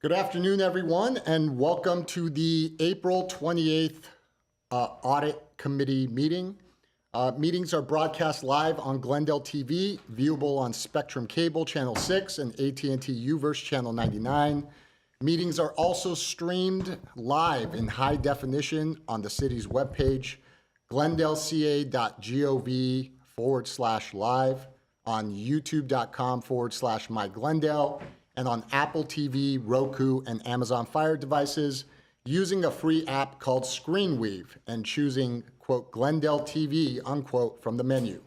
Good afternoon, everyone, and welcome to the April 28th Audit Committee meeting. Meetings are broadcast live on Glendale TV, viewable on Spectrum Cable Channel 6 and AT&T U-verse Channel 99. Meetings are also streamed live in high definition on the city's webpage, glendaleca.gov/live, on youtube.com/myglendale, and on Apple TV, Roku, and Amazon Fire devices using a free app called ScreenWeave and choosing, quote, Glendale TV, unquote, from the menu.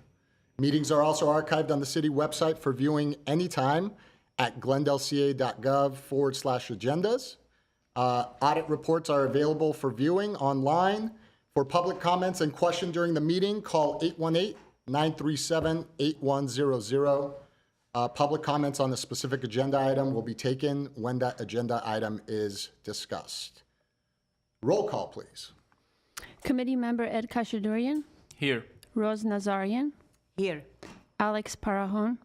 Meetings are also archived on the city website for viewing anytime at glendaleca.gov/agendas. Audit reports are available for viewing online. For public comments and questions during the meeting, call 818-937-8100. Public comments on the specific agenda item will be taken when that agenda item is discussed. Roll call, please. Committee member Ed Kashadurian. Here. Rose Nazarian. Here. Alex Parajon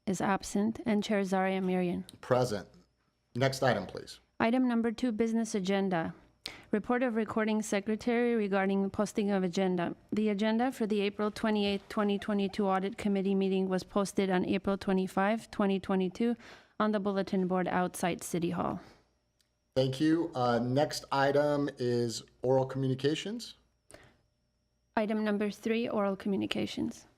is absent, and Chair Zaria Mirian. Present. Next item, please. Item number 2, business agenda. Report of recording secretary regarding posting of agenda. The agenda for the April 28, 2022 Audit Committee meeting was posted on April 25, 2022 on the bulletin board outside City Hall. Thank you. Next item is oral communications. Item number 3, oral communications.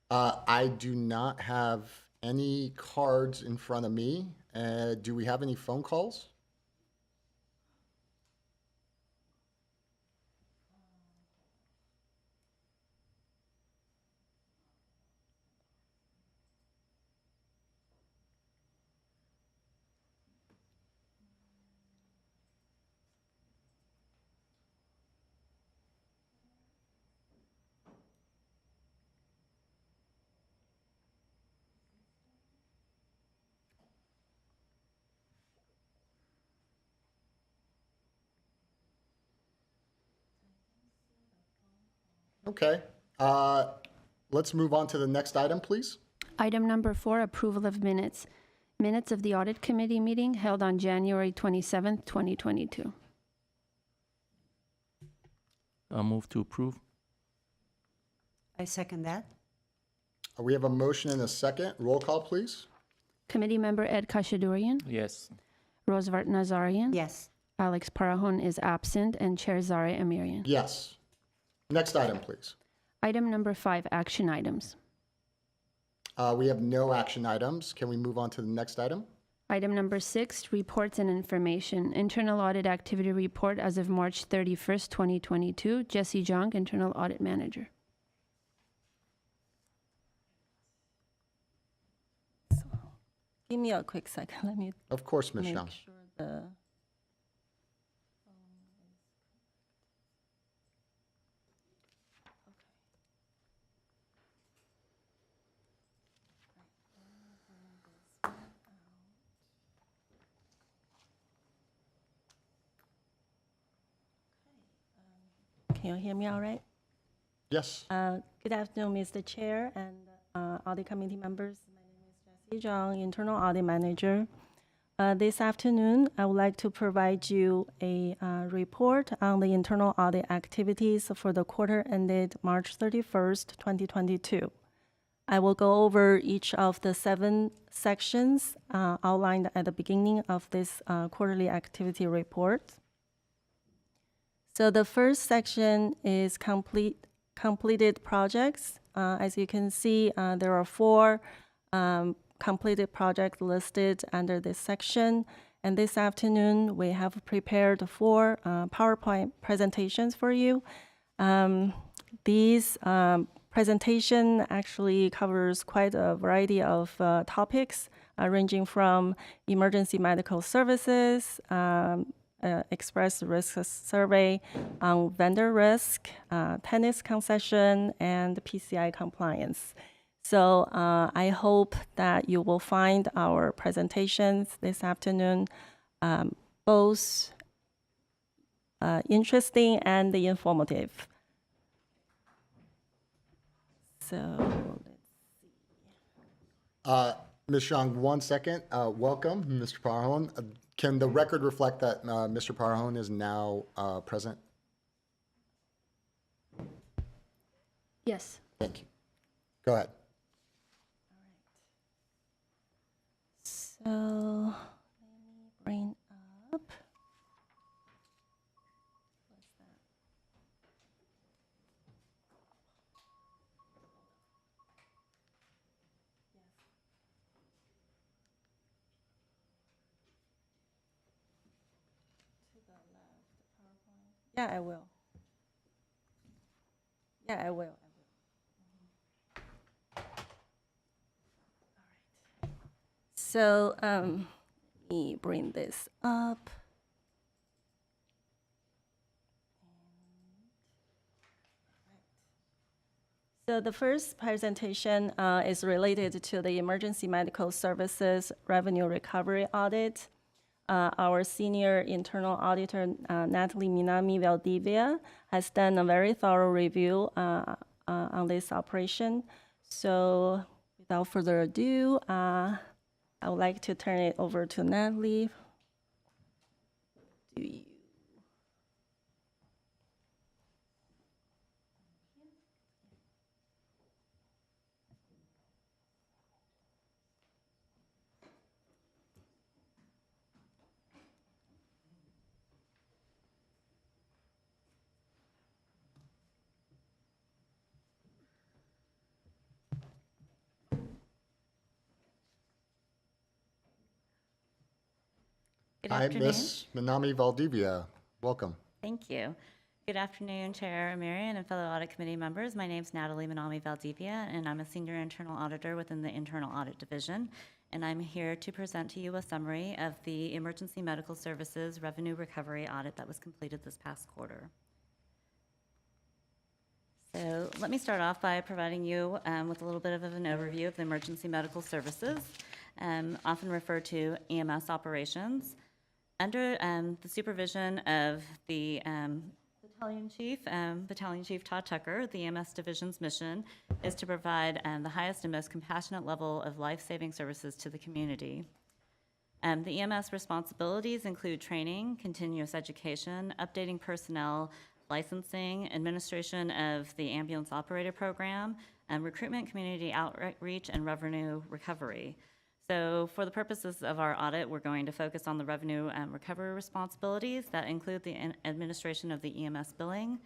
I do not have any cards in front of me. Do we have any phone calls? Okay. Let's move on to the next item, please. Item number 4, approval of minutes. Minutes of the Audit Committee meeting held on January 27, 2022. I'll move to approve. I second that. We have a motion and a second. Roll call, please. Committee member Ed Kashadurian. Yes. Roosevelt Nazarian. Yes. Alex Parajon is absent, and Chair Zaria Amirian. Yes. Next item, please. Item number 5, action items. We have no action items. Can we move on to the next item? Item number 6, reports and information. Internal audit activity report as of March 31st, 2022. Jesse Jong, Internal Audit Manager. Give me a quick second. Let me Of course, Ms. make Zhang. sure the. Can you hear me all right? Yes. Good afternoon, Mr. Chair and Audit Committee members. My name is Jessie Zhang, Internal Audit Manager. This afternoon, I would like to provide you a report on the internal audit activities for the quarter ended March 31st, 2022. I will go over each of the 7 sections outlined at the beginning of this quarterly activity report. So the first section is completed projects. As you can see, there are 4 completed projects listed under this section. And this afternoon, we have prepared 4 PowerPoint presentations for you. These presentation actually covers quite a variety of topics, ranging from emergency medical services, express risk survey on vendor risk, tennis concession, and PCI compliance. So I hope that you will find our presentations this afternoon both interesting and informative. So let's see. Ms. Zhang, 1 second. Welcome, Mr. Parhon. Can the record reflect that Mr. Parhon is now present? Yes. Thank you. Go ahead. So let me bring up. Yeah, I will. Yeah, I will. So let me bring this up. So the first presentation is related to the emergency medical services revenue recovery audit. Our senior internal auditor, Natalie Minami Valdivia, has done a very thorough review on this operation. So without further ado, I would like to turn it over to Natalie. Good Hi, afternoon. Ms. Minami Valdivia. Welcome. Thank you. Good afternoon, Chair Marion and fellow Audit Committee members. My name is Natalie Minami Valdivia, and I'm a Senior Internal Auditor within the Internal Audit Division. And I'm here to present to you a summary of the Emergency Medical Services Revenue Recovery Audit that was completed this past quarter. So let me start off by providing you with a little bit of an overview of the emergency medical services, often referred to EMS operations. Under the supervision of the Battalion Chief Todd Tucker, the EMS Division's mission is to provide the highest and most compassionate level of life-saving services to the community. The EMS responsibilities include training, continuous education, updating personnel, licensing, administration of the ambulance operator program, recruitment, community outreach, and revenue recovery. So for the purposes of our audit, we're going to focus on the revenue recovery responsibilities that include the administration of the EMS billing,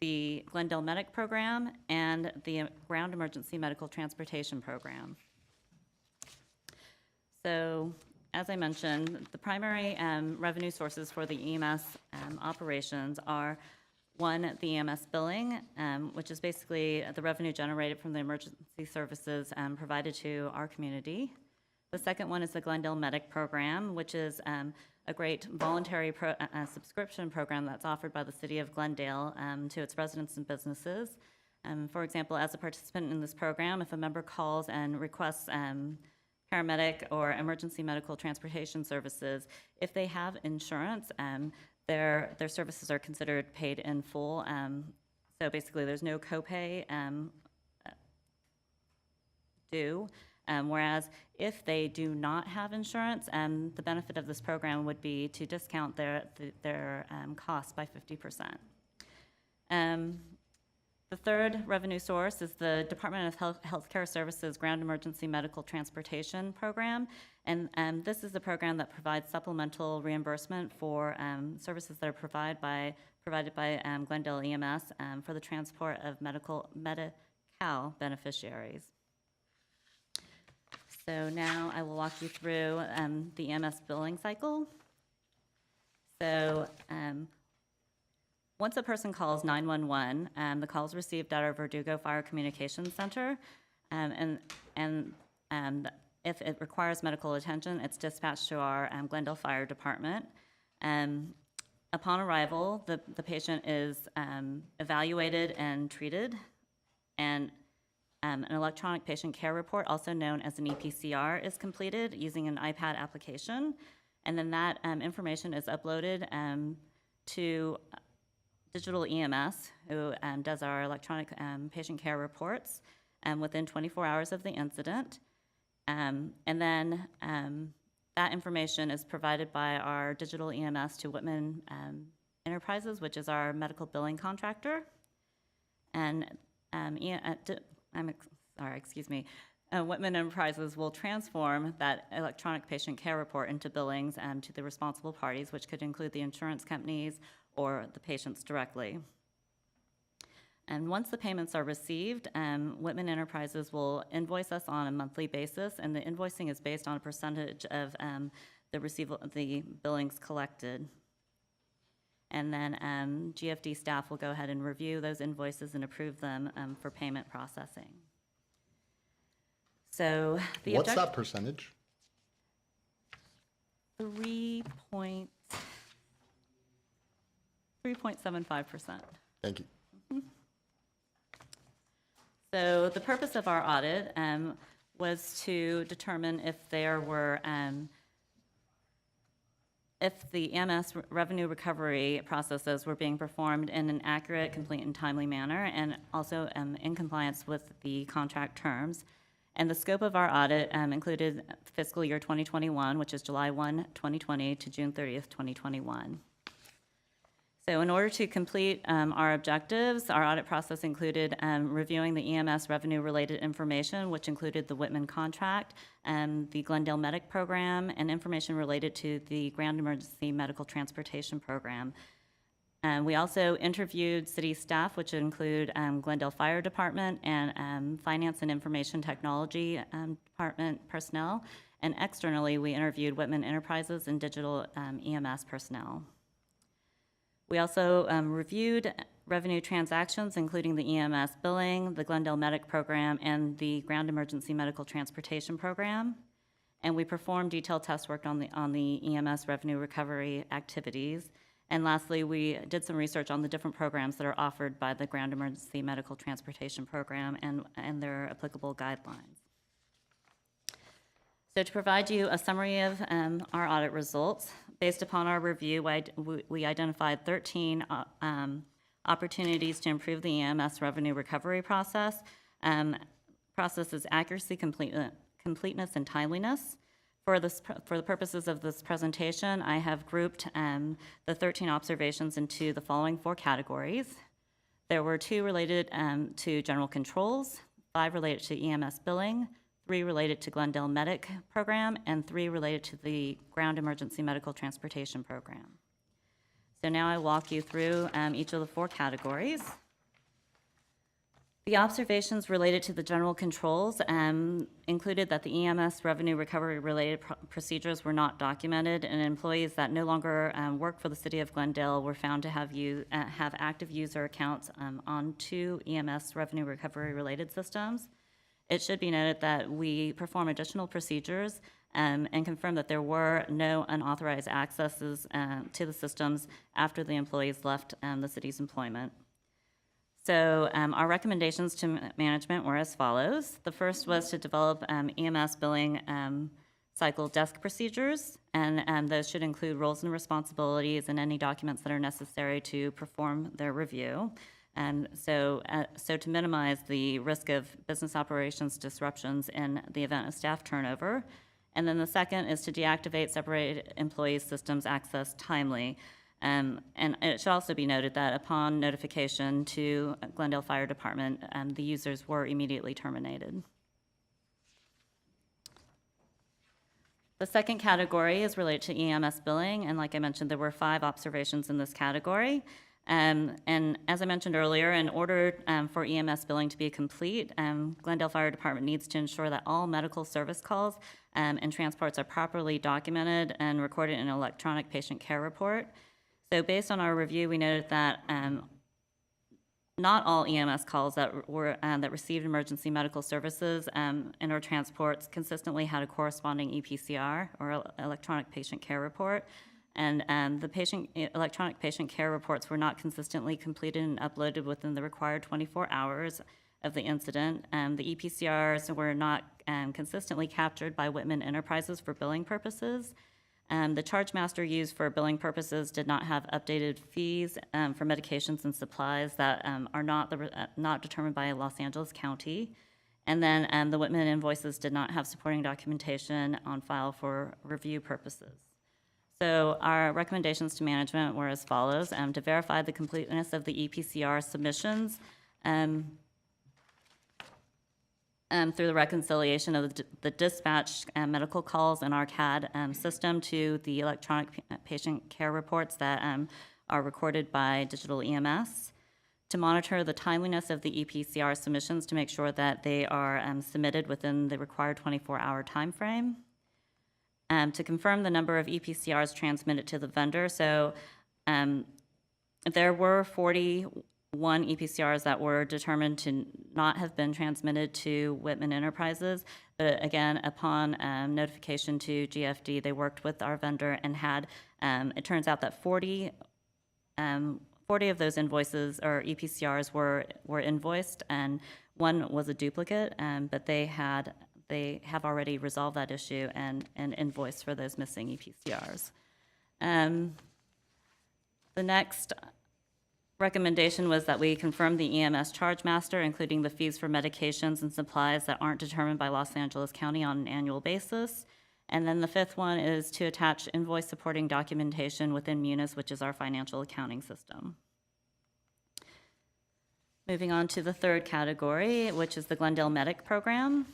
the Glendale Medic Program, and the Ground Emergency Medical Transportation Program. So as I mentioned, the primary revenue sources for the EMS operations are one, the EMS billing, which is basically the revenue generated from the emergency services provided to our community. The second one is the Glendale Medic Program, which is a great voluntary subscription program that's offered by the City of Glendale to its residents and businesses. For example, as a participant in this program, if a member calls and requests paramedic or emergency medical transportation services, if they have insurance, their services are considered paid in full. So basically, there's no copay due. Whereas if they do not have insurance, the benefit of this program would be to discount their costs by 50%. The third revenue source is the Department of Healthcare Services Ground Emergency Medical Transportation Program. And this is a program that provides supplemental reimbursement for services that are provided by Glendale EMS for the transport of Medi-Cal beneficiaries. So now I will walk you through the EMS billing cycle. So once a person calls 911, the call is received at our Verdugo Fire Communications Center, and if it requires medical attention, it's dispatched to our Glendale Fire Department. Upon arrival, the patient is evaluated and treated, and an electronic patient care report, also known as an EPCR, is completed using an iPad application, and then that information is uploaded to Digital EMS, who does our electronic patient care reports within 24 hours of the incident. And then that information is provided by our digital EMS to Whitman Enterprises, which is our medical billing contractor. And Whitman Enterprises will transform that electronic patient care report into billings to the responsible parties, which could include the insurance companies or the patients directly. And once the payments are received, Whitman Enterprises will invoice us on a monthly basis, and the invoicing is based on a percentage of the billings collected. And then GFD staff will go ahead and review those invoices and approve them for payment processing. So the What's that percentage? 3.75%. Thank you. So the purpose of our audit was to determine if there were, if the EMS revenue recovery processes were being performed in an accurate, complete, and timely manner, and also in compliance with the contract terms. And the scope of our audit included fiscal year 2021, which is July 1, 2020 to June 30th, 2021. So in order to complete our objectives, our audit process included reviewing the EMS revenue-related information, which included the Whitman contract, the Glendale Medic Program, and information related to the Ground Emergency Medical Transportation Program. We also interviewed city staff, which include Glendale Fire Department and Finance and Information Technology Department personnel. And externally, we interviewed Whitman Enterprises and digital EMS personnel. We also reviewed revenue transactions, including the EMS billing, the Glendale Medic Program, and the Ground Emergency Medical Transportation Program. And we performed detailed test work on the EMS revenue recovery activities. And lastly, we did some research on the different programs that are offered by the Ground Emergency Medical Transportation Program and their applicable guidelines. So to provide you a summary of our audit results, based upon our review, we identified 13 opportunities to improve the EMS revenue recovery process. Process's accuracy, completeness, and timeliness. For the purposes of this presentation, I have grouped the 13 observations into the following 4 categories. There were 2 related to general controls, 5 related to EMS billing, 3 related to Glendale Medic Program, and 3 related to the Ground Emergency Medical Transportation Program. So now I walk you through each of the 4 categories. The observations related to the general controls included that the EMS revenue recovery related procedures were not documented, and employees that no longer work for the City of Glendale were found to have active user accounts on 2 EMS revenue recovery related systems. It should be noted that we perform additional procedures and confirm that there were no unauthorized accesses to the systems after the employees left the city's employment. So our recommendations to management were as follows. The first was to develop EMS billing cycle desk procedures, and those should include roles and responsibilities and any documents that are necessary to perform their review. And so to minimize the risk of business operations disruptions in the event of staff turnover. And then the second is to deactivate separated employees' systems access timely. And it should also be noted that upon notification to Glendale Fire Department, the users were immediately terminated. The second category is related to EMS billing, and like I mentioned, there were 5 observations in this category. And as I mentioned earlier, in order for EMS billing to be complete, Glendale Fire Department needs to ensure that all medical service calls and transports are properly documented and recorded in an electronic patient care report. So based on our review, we noted that not all EMS calls that received emergency medical services and or transports consistently had a corresponding EPCR, or electronic patient care report. And the electronic patient care reports were not consistently completed and uploaded within the required 24 hours of the incident. The EPCRs were not consistently captured by Whitman Enterprises for billing purposes. The charge master used for billing purposes did not have updated fees for medications and supplies that are not determined by Los Angeles County. And then the Whitman invoices did not have supporting documentation on file for review purposes. So our recommendations to management were as follows: to verify the completeness of the EPCR submissions through the reconciliation of the dispatch medical calls in our CAD system to the electronic patient care reports that are recorded by digital EMS, to monitor the timeliness of the EPCR submissions to make sure that they are submitted within the required 24-hour timeframe, to confirm the number of EPCRs transmitted to the vendor. So there were 41 EPCRs that were determined to not have been transmitted to Whitman Enterprises. But again, upon notification to GFD, they worked with our vendor and had, it turns out that 40 of those invoices or EPCRs were invoiced, and one was a duplicate, but they have already resolved that issue and invoiced for those missing EPCRs. The next recommendation was that we confirm the EMS charge master, including the fees for medications and supplies that aren't determined by Los Angeles County on an annual basis. And then the fifth one is to attach invoice supporting documentation within Munis, which is our financial accounting system. Moving on to the third category, which is the Glendale Medic Program.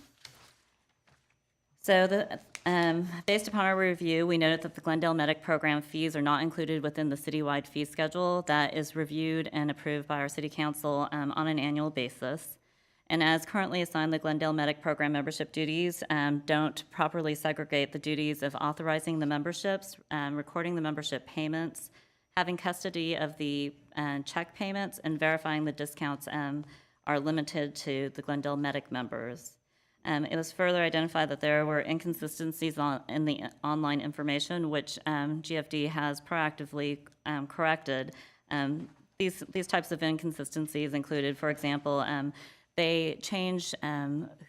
So based upon our review, we noted that the Glendale Medic Program fees are not included within the citywide fee schedule that is reviewed and approved by our city council on an annual basis. And as currently assigned, the Glendale Medic Program membership duties don't properly segregate the duties of authorizing the memberships, recording the membership payments, having custody of the check payments, and verifying the discounts are limited to the Glendale Medic members. It was further identified that there were inconsistencies in the online information, which GFD has proactively corrected. These types of inconsistencies included, for example, they changed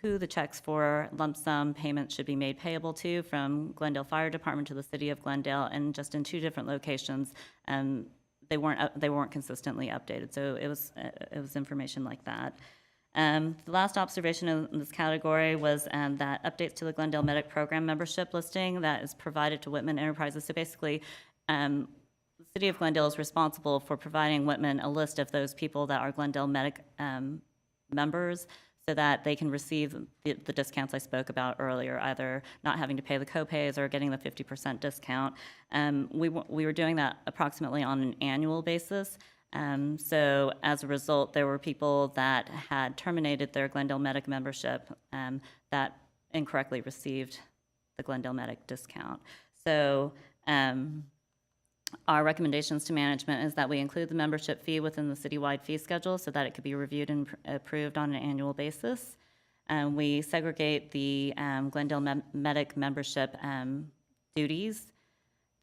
who the checks for lump sum payments should be made payable to, from Glendale Fire Department to the City of Glendale, and just in 2 different locations, they weren't consistently updated. So it was information like that. The last observation in this category was that updates to the Glendale Medic Program membership listing that is provided to Whitman Enterprises. So basically, the City of Glendale is responsible for providing Whitman a list of those people that are Glendale Medic members, so that they can receive the discounts I spoke about earlier, either not having to pay the copays or getting the 50% discount. We were doing that approximately on an annual basis. So as a result, there were people that had terminated their Glendale Medic membership that incorrectly received the Glendale Medic discount. So our recommendations to management is that we include the membership fee within the citywide fee schedule so that it could be reviewed and approved on an annual basis. We segregate the Glendale Medic membership duties,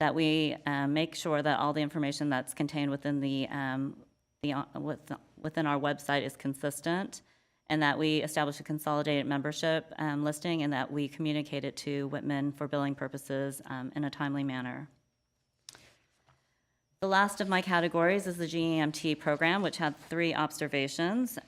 that we make sure that all the information that's contained within within our website is consistent, and that we establish a consolidated membership listing, and that we communicate it to Whitman for billing purposes in a timely manner. The last of my categories is the GEMT program, which had 3 observations.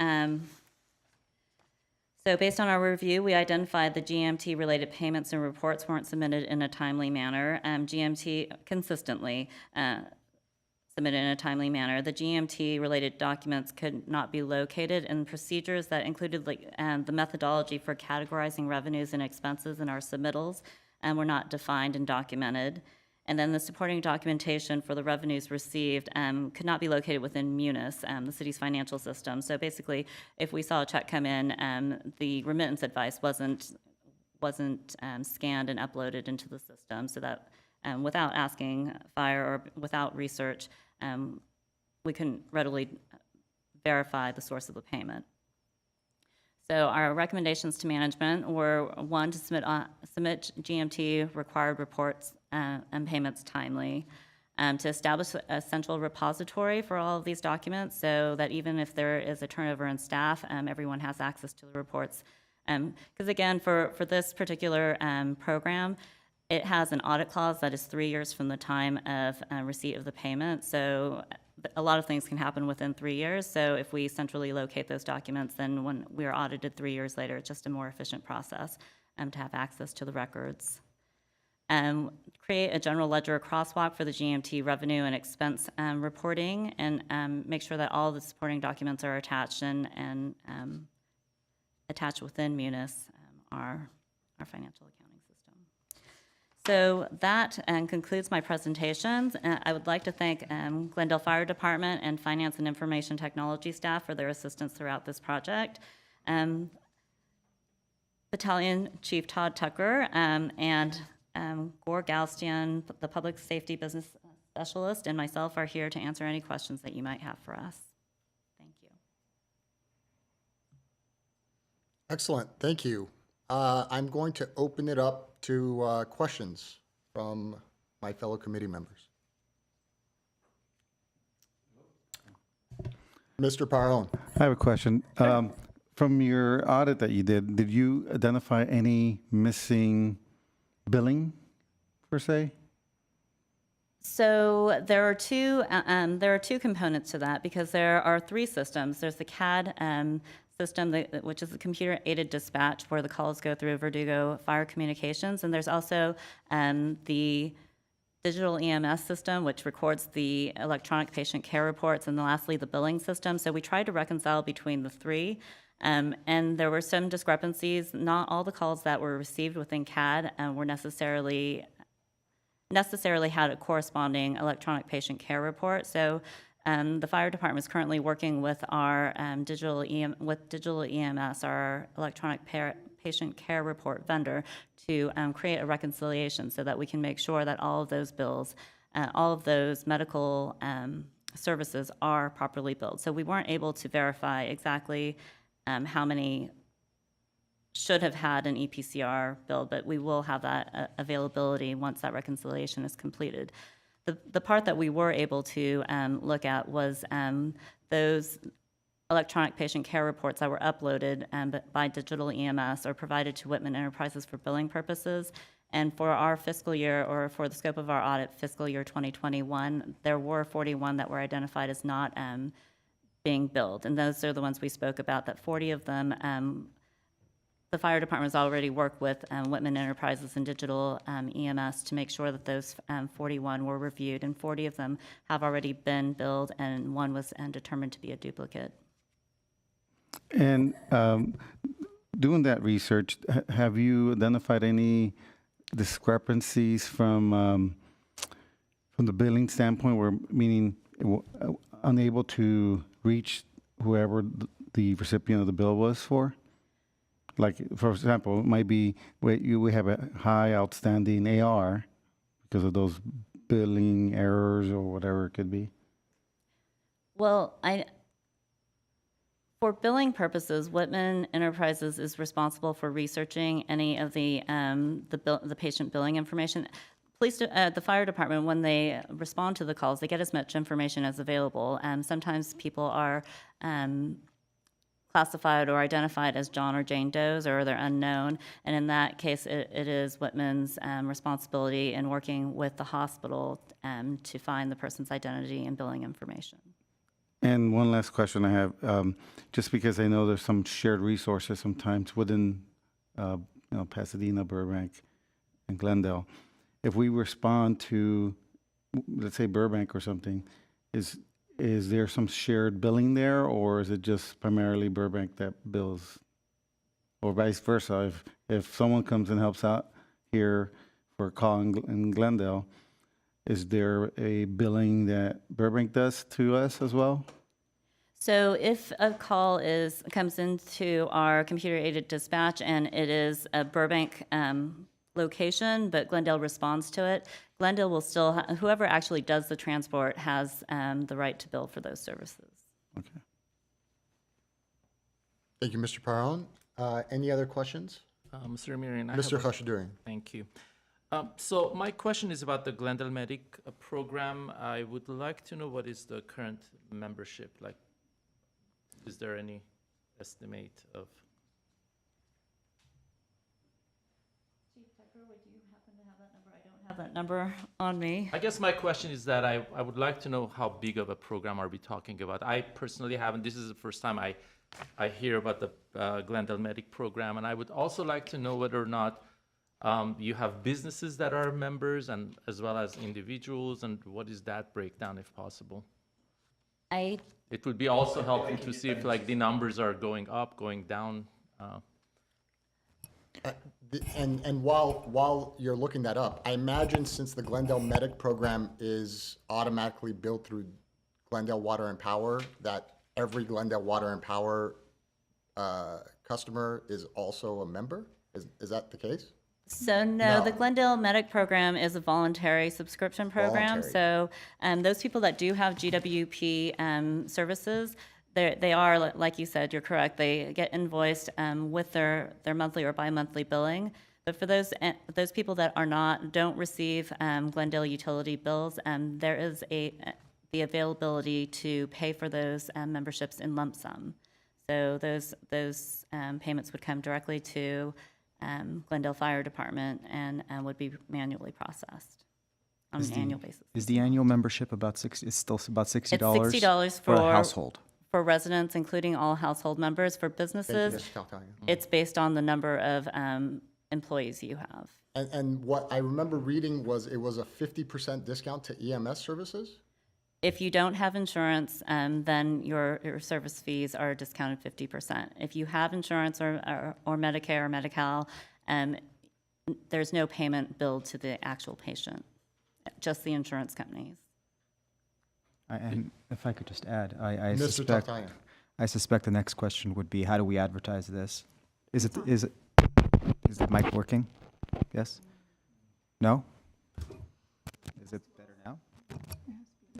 So based on our review, we identified the GMT-related payments and reports weren't submitted in a timely manner. GMT consistently submitted in a timely manner. The GMT-related documents could not be located, and procedures that included the methodology for categorizing revenues and expenses in our submittals were not defined and documented. And then the supporting documentation for the revenues received could not be located within Munis, the city's financial system. So basically, if we saw a check come in, the remittance advice wasn't scanned and uploaded into the system, so that without asking fire or without research, we couldn't readily verify the source of the payment. So our recommendations to management were, 1, to submit GMT required reports and payments timely, to establish a central repository for all of these documents so that even if there is a turnover in staff, everyone has access to the reports. Because again, for this particular program, it has an audit clause that is 3 years from the time of receipt of the payment. So a lot of things can happen within 3 years. So if we centrally locate those documents, then when we are audited 3 years later, it's just a more efficient process to have access to the records. Create a general ledger crosswalk for the GMT revenue and expense reporting, and make sure that all the supporting documents are attached and attached within Munis, our financial accounting system. So that concludes my presentations. I would like to thank Glendale Fire Department and Finance and Information Technology staff for their assistance throughout this project. Battalion Chief Todd Tucker and Gore Galstian, the Public Safety Business Specialist, and myself are here to answer any questions that you might have for us. Thank you. Excellent, thank you. I'm going to open it up to questions from my fellow committee members. Mr. Parone. I have a question. From your audit that you did you identify any missing billing, per se? So there are two components to that, because there are 3 systems. There's the CAD system, which is the computer-aided dispatch, where the calls go through Verdugo Fire Communications, and there's also the digital EMS system, which records the electronic patient care reports, and then lastly, the billing system. So we tried to reconcile between the 3. And there were some discrepancies. Not all the calls that were received within CAD were necessarily had a corresponding electronic patient care report. So the fire department is currently working with our digital EMS, our electronic patient care report vendor, to create a reconciliation so that we can make sure that all of those bills, all of those medical services are properly billed. So we weren't able to verify exactly how many should have had an EPCR bill, but we will have that availability once that reconciliation is completed. The part that we were able to look at was those electronic patient care reports that were uploaded by digital EMS or provided to Whitman Enterprises for billing purposes. And for our fiscal year, or for the scope of our audit, fiscal year 2021, there were 41 that were identified as not being billed. And those are the ones we spoke about, that 40 of them, the fire department has already worked with Whitman Enterprises and digital EMS to make sure that those 41 were reviewed, and 40 of them have already been billed, and one was determined to be a duplicate. And doing that research, have you identified any discrepancies from the billing standpoint, where meaning unable to reach whoever the recipient of the bill was for? Like, for example, it might be we have a high outstanding AR because of those billing errors or whatever it could be. Well, for billing purposes, Whitman Enterprises is responsible for researching any of the patient billing information. The fire department, when they respond to the calls, they get as much information as available. Sometimes people are classified or identified as John or Jane Does, or they're unknown. And in that case, it is Whitman's responsibility in working with the hospital to find the person's identity and billing information. And one last question I have, just because I know there's some shared resources sometimes within Pasadena, Burbank, and Glendale. If we respond to, let's say, Burbank or something, is there some shared billing there, or is it just primarily Burbank that bills? Or vice versa, if someone comes and helps out here for a call in Glendale, is there a billing that Burbank does to us as well? So if a call comes into our computer-aided dispatch and it is a Burbank location, but Glendale responds to it, Glendale will still, whoever actually does the transport has the right to bill for those services. Okay. Thank you, Mr. Parone. Any other questions? Mr. Mirian, Mr. Khashadurian. Thank you. So my question is about the Glendale Medic program. I would like to know what is the current membership like. Is there any estimate of? Have that number on me. I guess my question is that I would like to know how big of a program are we talking about? I personally haven't, this is the first time I hear about the Glendale Medic program, and I would also like to know whether or not you have businesses that are members and as well as individuals, and what is that breakdown if possible? It would be also helpful to see if like the numbers are going up, going down. And while you're looking that up, I imagine since the Glendale Medic program is automatically billed through Glendale Water and Power, that every Glendale Water and Power customer is also a member? Is that the case? So no, the No. Glendale Medic Program is a voluntary subscription program. Voluntary. So those people that do have GWP services, they are, like you said, you're correct, they get invoiced with their monthly or bi-monthly billing. But for those people that are not, don't receive Glendale utility bills, there is the availability to pay for those memberships in lump sum. So those payments would come directly to Glendale Fire Department and would be manually processed on an annual basis. Is the annual membership about it's still about $60? It's $60 for a household. For residents, including all household members. For Thank you, businesses, Mr. Calcagno. it's based on the number of employees you have. And what I remember reading was it was a 50% discount to EMS services? If you don't have insurance, then your service fees are discounted 50%. If you have insurance or Medicare or Medi-Cal, there's no payment billed to the actual patient, just the insurance companies. And if I could just add, Mr. Calcagno. I suspect the next question would be, how do we advertise this? Is the mic working? Yes? No? Is it better now?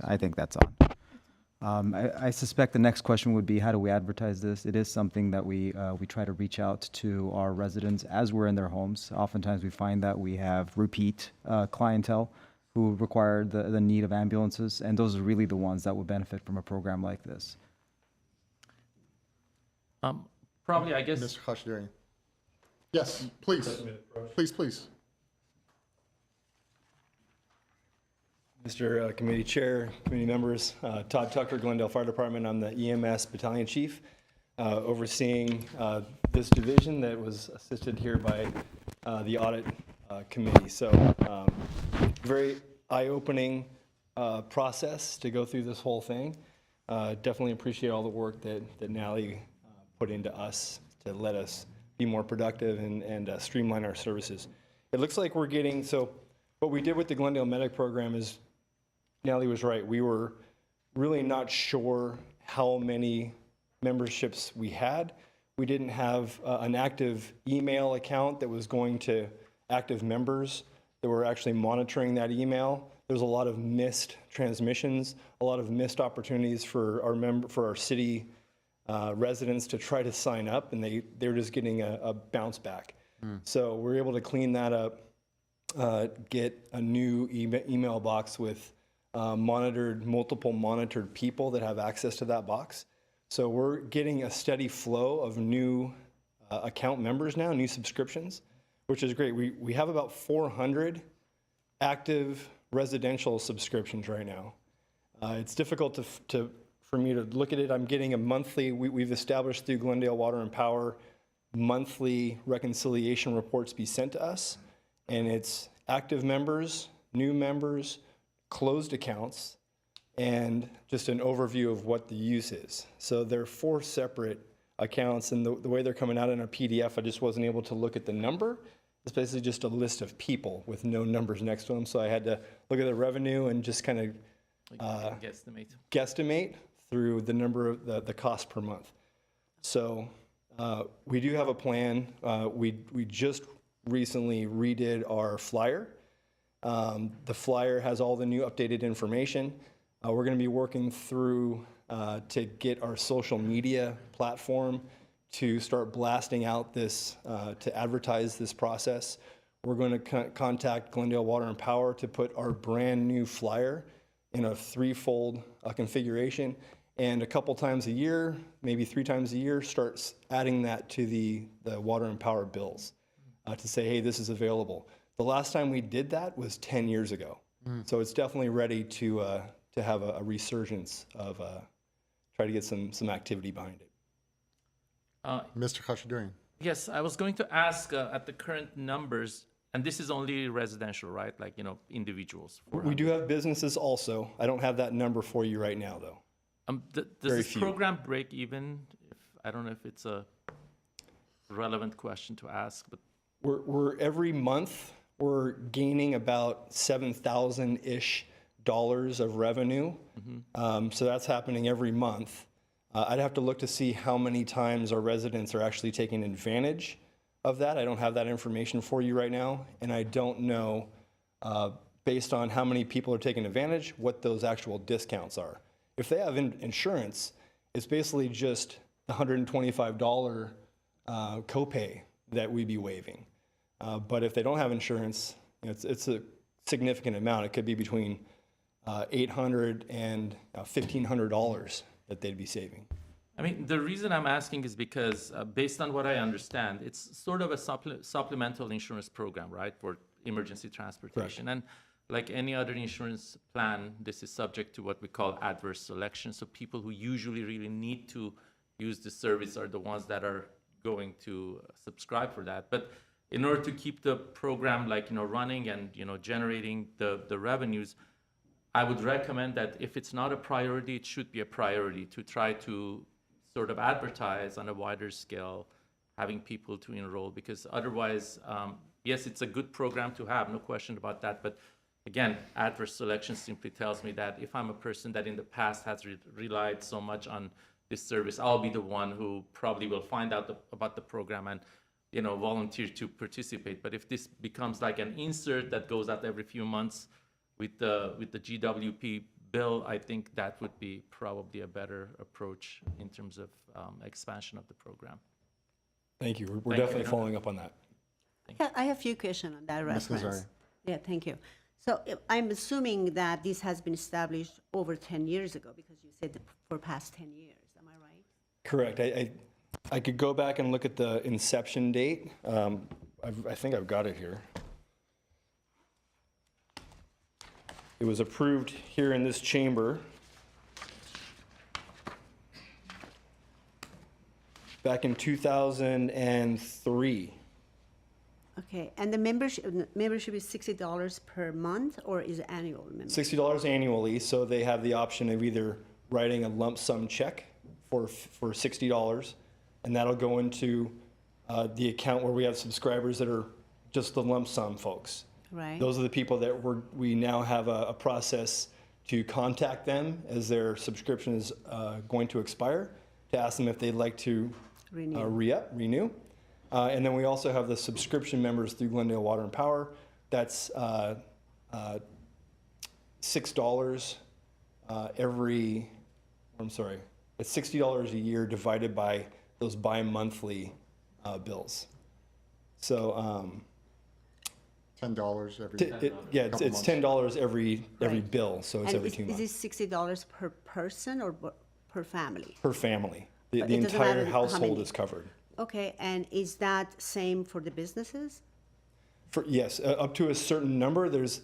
I think that's on. I suspect the next question would be, how do we advertise this? It is something that we try to reach out to our residents as we're in their homes. Oftentimes we find that we have repeat clientele who require the need of ambulances, and those are really the ones that would benefit from a program like this. Probably, I guess. Mr. Khashdarian. Yes, please. Please. Mr. Committee Chair, committee members, Todd Tucker, Glendale Fire Department. I'm the EMS Battalion Chief, overseeing this division that was assisted here by the Audit Committee. So very eye-opening process to go through this whole thing. Definitely appreciate all the work that Nally put into us to let us be more productive and streamline our services. It looks like we're getting, so what we did with the Glendale Medic program is, Nally was right, we were really not sure how many memberships we had. We didn't have an active email account that was going to active members that were actually monitoring that email. There's a lot of missed transmissions, a lot of missed opportunities for our city residents to try to sign up, and they're just getting a bounce back. So we're able to clean that up, get a new email box with multiple monitored people that have access to that box. So we're getting a steady flow of new account members now, new subscriptions, which is great. We have about 400 active residential subscriptions right now. It's difficult for me to look at it. I'm getting a monthly, we've established through Glendale Water and Power, monthly reconciliation reports be sent to us, and it's active members, new members, closed accounts, and just an overview of what the use is. So there are 4 separate accounts, and the way they're coming out in a PDF, I just wasn't able to look at the number. It's basically just a list of people with no numbers next to them, so I had to look at the revenue and just kind of guesstimate through the number of the cost per month. So we do have a plan. We just recently redid our flyer. The flyer has all the new updated information. We're going to be working through to get our social media platform to start blasting out this, to advertise this process. We're going to contact Glendale Water and Power to put our brand new flyer in a 3-fold configuration, and a couple times a year, maybe 3 times a year, starts adding that to the water and power bills to say, hey, this is available. The last time we did that was 10 years ago. So it's definitely ready to have a resurgence of try to get some activity behind it. Mr. Khashidurian. Yes, I was going to ask at the current numbers, and this is only residential, right? Like, individuals. We do have businesses also. I don't have that number for you right now, though. Does Very this few. program break even? I don't know if it's a relevant question to ask, but We're every month we're gaining about $7,000-ish of revenue. So that's happening every month. I'd have to look to see how many times our residents are actually taking advantage of that. I don't have that information for you right now, and I don't know, based on how many people are taking advantage, what those actual discounts are. If they have insurance, it's basically just the $125 copay that we'd be waiving. But if they don't have insurance, it's a significant amount. It could be between $800 and $1,500 that they'd be saving. I mean, the reason I'm asking is because based on what I understand, it's sort of a supplemental insurance program, right, for emergency transportation. And like any other insurance plan, this is subject to what we call adverse selection. So people who usually really need to use the service are the ones that are going to subscribe for that. But in order to keep the program running and generating the revenues, I would recommend that if it's not a priority, it should be a priority to try to sort of advertise on a wider scale, having people to enroll, because otherwise, yes, it's a good program to have, no question about that. But again, adverse selection simply tells me that if I'm a person that in the past has relied so much on this service, I'll be the one who probably will find out about the program and volunteer to participate. But if this becomes like an insert that goes out every few months with the GWP bill, I think that would be probably a better approach in terms of expansion of the program. Thank you. We're Thank you. definitely following up on that. Yeah, I have a few questions on that Ms. reference. Nazari. Yeah, thank you. So I'm assuming that this has been established over 10 years ago because you said for past 10 years. Am I right? Correct. I could go back and look at the inception date. I think I've got it here. It was approved here in this chamber back in 2003. Okay, and the membership is $60 per month, or is it annual membership? $60 annually, so they have the option of either writing a lump sum check for $60, and that'll go into the account where we have subscribers that are just the lump sum folks. Right. Those are the people that we now have a process to contact them as their subscription is going to expire, to ask them if they'd like to renew. And then we also have the subscription members through Glendale Water and Power. That's $6 it's $60 a year divided by those bi-monthly bills. So $10 every. it's $10 every bill, so it's And every 2 months. is it $60 per person or per family? Per family. The But it doesn't entire matter how household many. is covered. Okay, and is that same for the businesses? Yes, up to a certain number, there's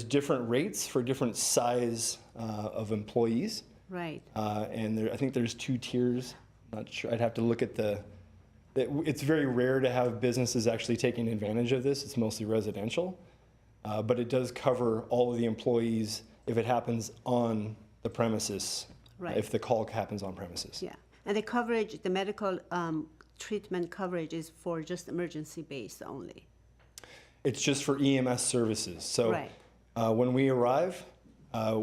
different rates for different size of employees. Right. And I think there's 2 tiers. Not sure. I'd have to look at it's very rare to have businesses actually taking advantage of this. It's mostly residential. But it does cover all of the employees if it happens on the premises, Right. if the call happens on premises. Yeah, and the coverage, the medical treatment coverage is for just emergency based only. It's just for EMS services. So Right. when we arrive,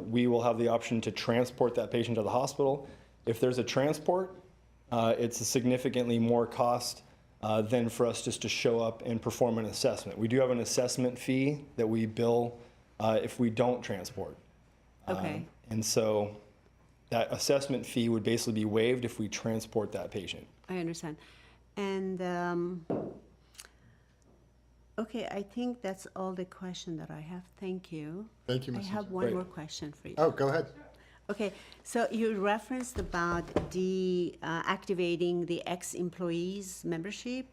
we will have the option to transport that patient to the hospital. If there's a transport, it's a significantly more cost than for us just to show up and perform an assessment. We do have an assessment fee that we bill if we don't transport. Okay. And so that assessment fee would basically be waived if we transport that patient. I understand. And, okay, I think that's all the question that I have. Thank you. Thank you, I Mrs. have one Great. more question for you. Oh, go ahead. Okay, so you referenced about deactivating the ex-employees membership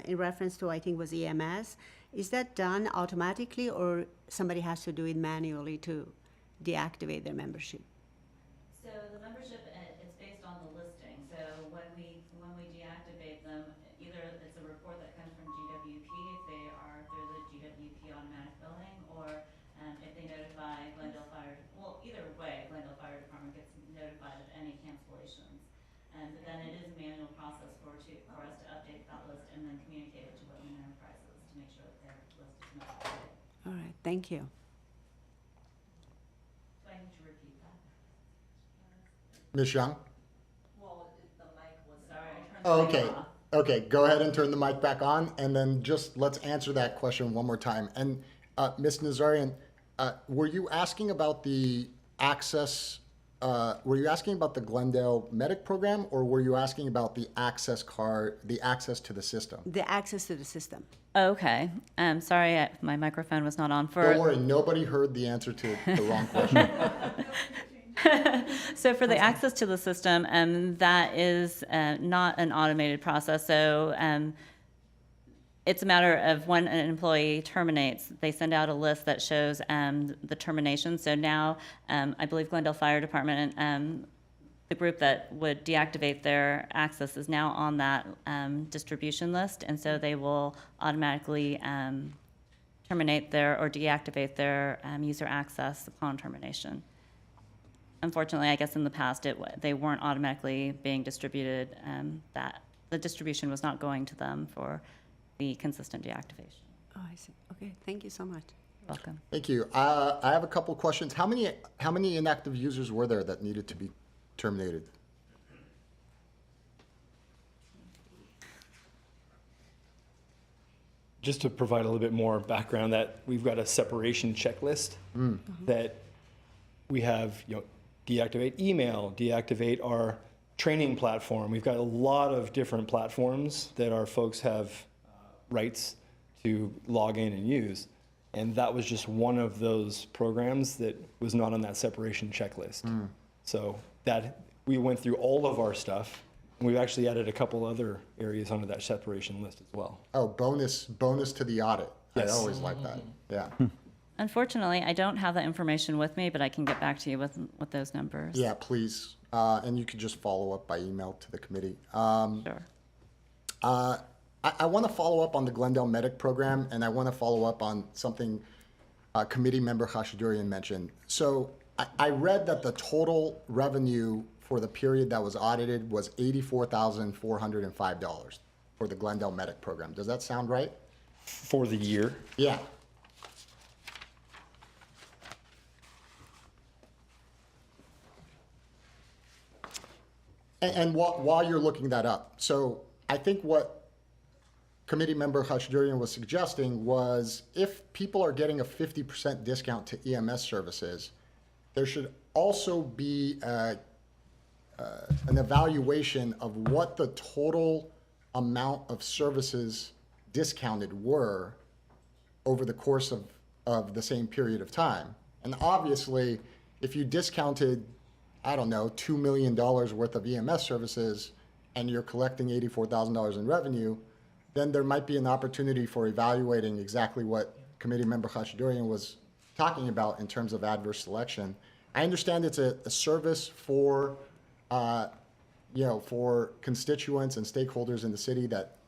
in reference to, I think, was EMS. Is that done automatically, or somebody has to do it manually to deactivate their membership? So the membership, it's based on the listing. So when we deactivate them, either it's a report that comes from GWP if they are through the GWP automatic billing, or if they notify Glendale Fire, well, either way, Glendale Fire Department gets notified of any cancellations. But then it is a manual process for us to update that list and then communicate it to Whitman Enterprises to make sure that their list is notified. All right, thank you. Do I need to repeat that? Ms. Young? Well, the mic was, sorry, I turned Oh, the mic okay. off. Okay, go ahead and turn the mic back on, and then just let's answer that question one more time. And Ms. Nazarian, were you asking about the access, were you asking about the Glendale Medic Program, or were you asking about the access card, the access to the system? The access to the system. Okay, sorry, my microphone was not on for. Don't worry, nobody heard the answer to the wrong question. So for the access to the system, that is not an automated process. So it's a matter of when an employee terminates, they send out a list that shows the termination. So now I believe Glendale Fire Department, the group that would deactivate their access is now on that distribution list. And so they will automatically terminate their or deactivate their user access upon termination. Unfortunately, I guess in the past, they weren't automatically being distributed, that the distribution was not going to them for the consistent deactivation. Oh, I see. Okay, thank you so much. Welcome. Thank you. I have a couple of questions. How many inactive users were there that needed to be terminated? Just to provide a little bit more background, that we've got a separation checklist that we have, deactivate email, deactivate our training platform. We've got a lot of different platforms that our folks have rights to log in and use. And that was just one of those programs that was not on that separation checklist. So that we went through all of our stuff, and we've actually added a couple other areas onto that separation list as well. Oh, bonus to the audit. I Yes. always like that. Yeah. Unfortunately, I don't have that information with me, but I can get back to you with those numbers. Yeah, please. And you could just follow up by email to the committee. Sure. I want to follow up on the Glendale Medic Program, and I want to follow up on something committee member Khashidurian mentioned. So I read that the total revenue for the period that was audited was $84,405 for the Glendale Medic Program. Does that sound right? For the year, Yeah. And while you're looking that up, so I think what committee member Khashidurian was suggesting was if people are getting a 50% discount to EMS services, there should also be an evaluation of what the total amount of services discounted were over the course of the same period of time. And obviously, if you discounted, I don't know, $2 million worth of EMS services and you're collecting $84,000 in revenue, then there might be an opportunity for evaluating exactly what committee member Khashidurian was talking about in terms of adverse selection. I understand it's a service for, for constituents and stakeholders in the city that,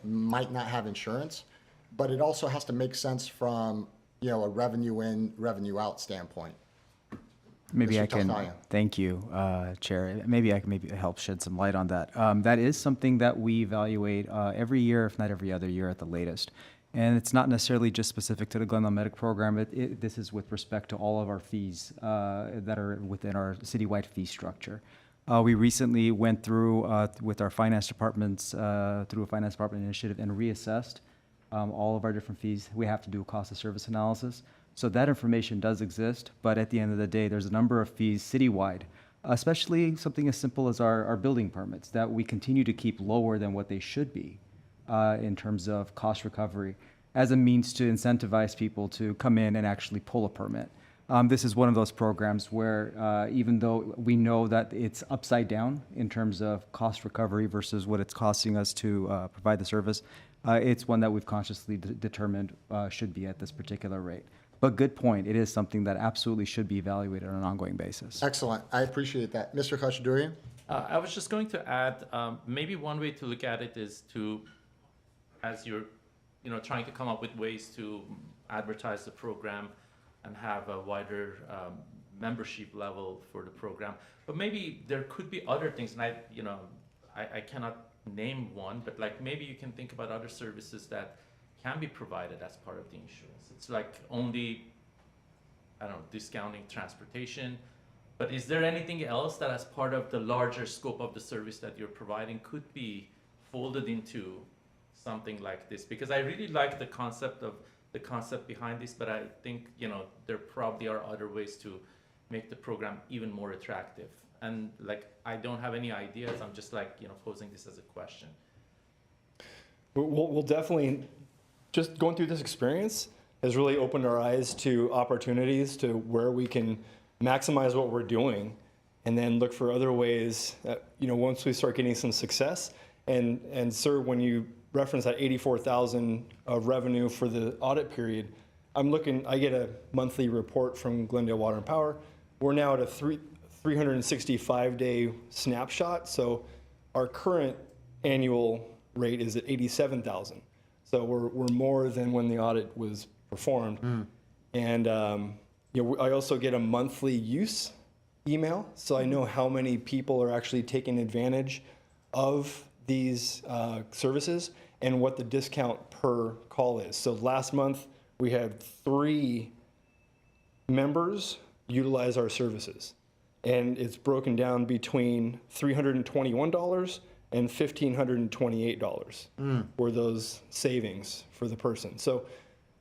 might not have insurance, but it also has to make sense from, a revenue in, revenue out standpoint. Maybe Mr. I can, Talthalian. thank you, Chair. Maybe I can help shed some light on that. That is something that we evaluate every year, if not every other year at the latest. And it's not necessarily just specific to the Glendale Medic Program. This is with respect to all of our fees that are within our citywide fee structure. We recently went through with our finance departments, through a finance department initiative, and reassessed all of our different fees. We have to do a cost of service analysis. So that information does exist, but at the end of the day, there's a number of fees citywide, especially something as simple as our building permits that we continue to keep lower than what they should be in terms of cost recovery as a means to incentivize people to come in and actually pull a permit. This is one of those programs where even though we know that it's upside down in terms of cost recovery versus what it's costing us to provide the service, it's one that we've consciously determined should be at this particular rate. But good point. It is something that absolutely should be evaluated on an ongoing basis. Excellent. I appreciate that. Mr. Khachaturian? I was just going to add, maybe one way to look at it is to, as you're, trying to come up with ways to advertise the program and have a wider membership level for the program. But maybe there could be other things, and I cannot name one, but like maybe you can think about other services that can be provided as part of the insurance. It's like only, I don't know, discounting transportation. But is there anything else that as part of the larger scope of the service that you're providing could be folded into something like this? Because I really like the concept behind this, but I think, there probably are other ways to make the program even more attractive. And I don't have any ideas. I'm just posing this as a question. We'll definitely, just going through this experience has really opened our eyes to opportunities to where we can maximize what we're doing and then look for other ways, once we start getting some success. And sir, when you reference that 84,000 of revenue for the audit period, I get a monthly report from Glendale Water and Power. We're now at a 365-day snapshot. So our current annual rate is at 87,000. So we're more than when the audit was performed. And I also get a monthly use email, so I know how many people are actually taking advantage of these services and what the discount per call is. So last month, we had 3 members utilize our services, and it's broken down between $321 and $1,528 for those savings for the person. So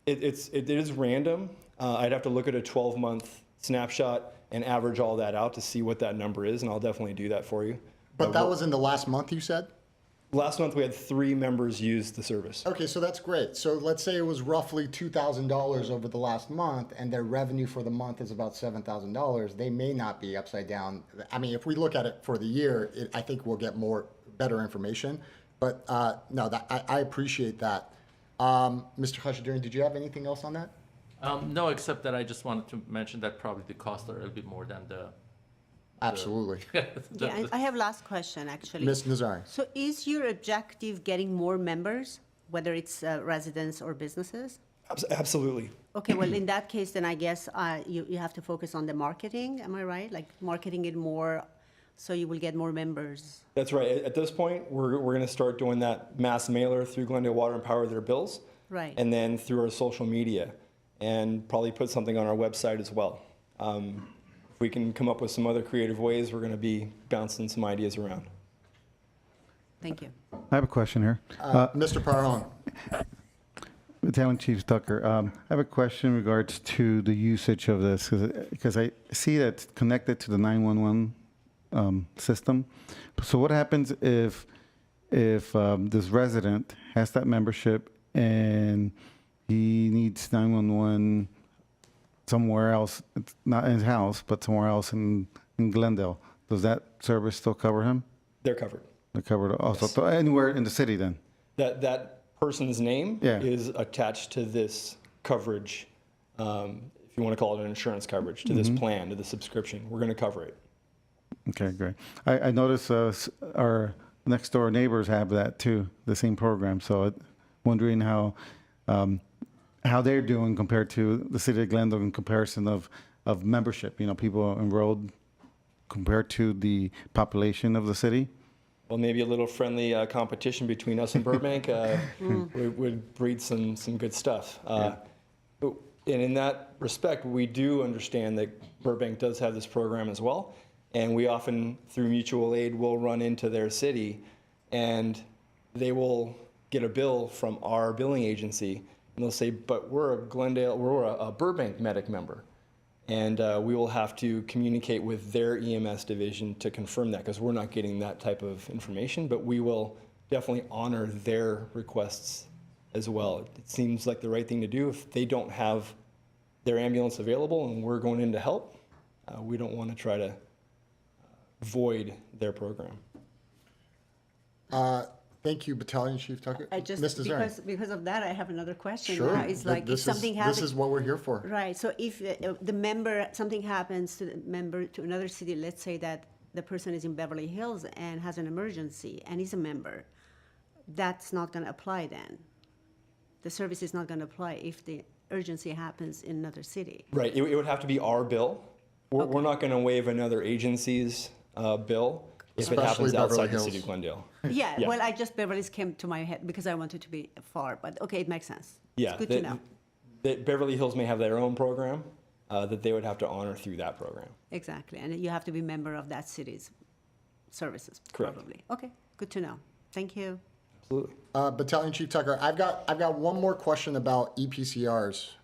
it is random. I'd have to look at a 12-month snapshot and average all that out to see what that number is, and I'll definitely do that for you. But that was in the last month, you said? Last month, we had 3 members use the service. Okay, so that's great. So let's say it was roughly $2,000 over the last month, and their revenue for the month is about $7,000. They may not be upside down. I mean, if we look at it for the year, I think we'll get better information. But no, I appreciate that. Mr. Khachaturian, did you have anything else on that? No, except that I just wanted to mention that probably the costs are a little bit more than the. Absolutely. Yeah, I have last question, actually. Ms. Nazari. So is your objective getting more members, whether it's residents or businesses? Absolutely. Okay, well, in that case, then I guess you have to focus on the marketing, am I right? Like marketing it more so you will get more members. That's right. At this point, we're going to start doing that mass mailer through Glendale Water and Power, their bills. Right. And then through our social media, and probably put something on our website as well. If we can come up with some other creative ways, we're going to be bouncing some ideas around. Thank you. I have a question here. Mr. Parhon. Battalion Chief Tucker, I have a question in regards to the usage of this, because I see that it's connected to the 911 system. So what happens if this resident has that membership and he needs 911 somewhere else, it's not in his house, but somewhere else in Glendale? Does that service still cover him? They're covered. They're covered also, so anywhere in the city then? That person's name is attached to this coverage, if you want to call it an insurance coverage, to this plan, to the subscription. We're going to cover it. Okay, great. I noticed our next door neighbors have that too, the same program. So wondering how they're doing compared to the city of Glendale in comparison of membership, people enrolled compared to the population of the city. Well, maybe a little friendly competition between us and Burbank would breed some good stuff. And in that respect, we do understand that Burbank does have this program as well. And we often, through mutual aid, will run into their city, and they will get a bill from our billing agency, and they'll say, but we're a Burbank Medic member. And we will have to communicate with their EMS division to confirm that, because we're not getting that type of information, but we will definitely honor their requests as well. It seems like the right thing to do. If they don't have their ambulance available and we're going in to help, we don't want to try to void their program. Thank you, Battalion Chief Tucker. I just, Ms. Nazarian. because of that, I have another question. Sure. It's like if This is- something happens. This is what we're here for. Right, so if the member, something happens to the member to another city, let's say that the person is in Beverly Hills and has an emergency and is a member, that's not gonna apply then. The service is not gonna apply if the urgency happens in another city. Right, it would have to be our bill. We're not going to waive another agency's bill if it Especially happens Beverly outside the Hills. city of Glendale. Yeah, Yeah. well, I just, Beverly Hills came to my head because I wanted to be far, but okay, it makes sense. Yeah, It's good to know. that Beverly Hills may have their own program that they would have to honor through that program. Exactly, and you have to be member of that city's services, Correct. probably. Okay, good to know. Thank you. Absolutely. Battalion Chief Tucker, I've got one more question about EPCR's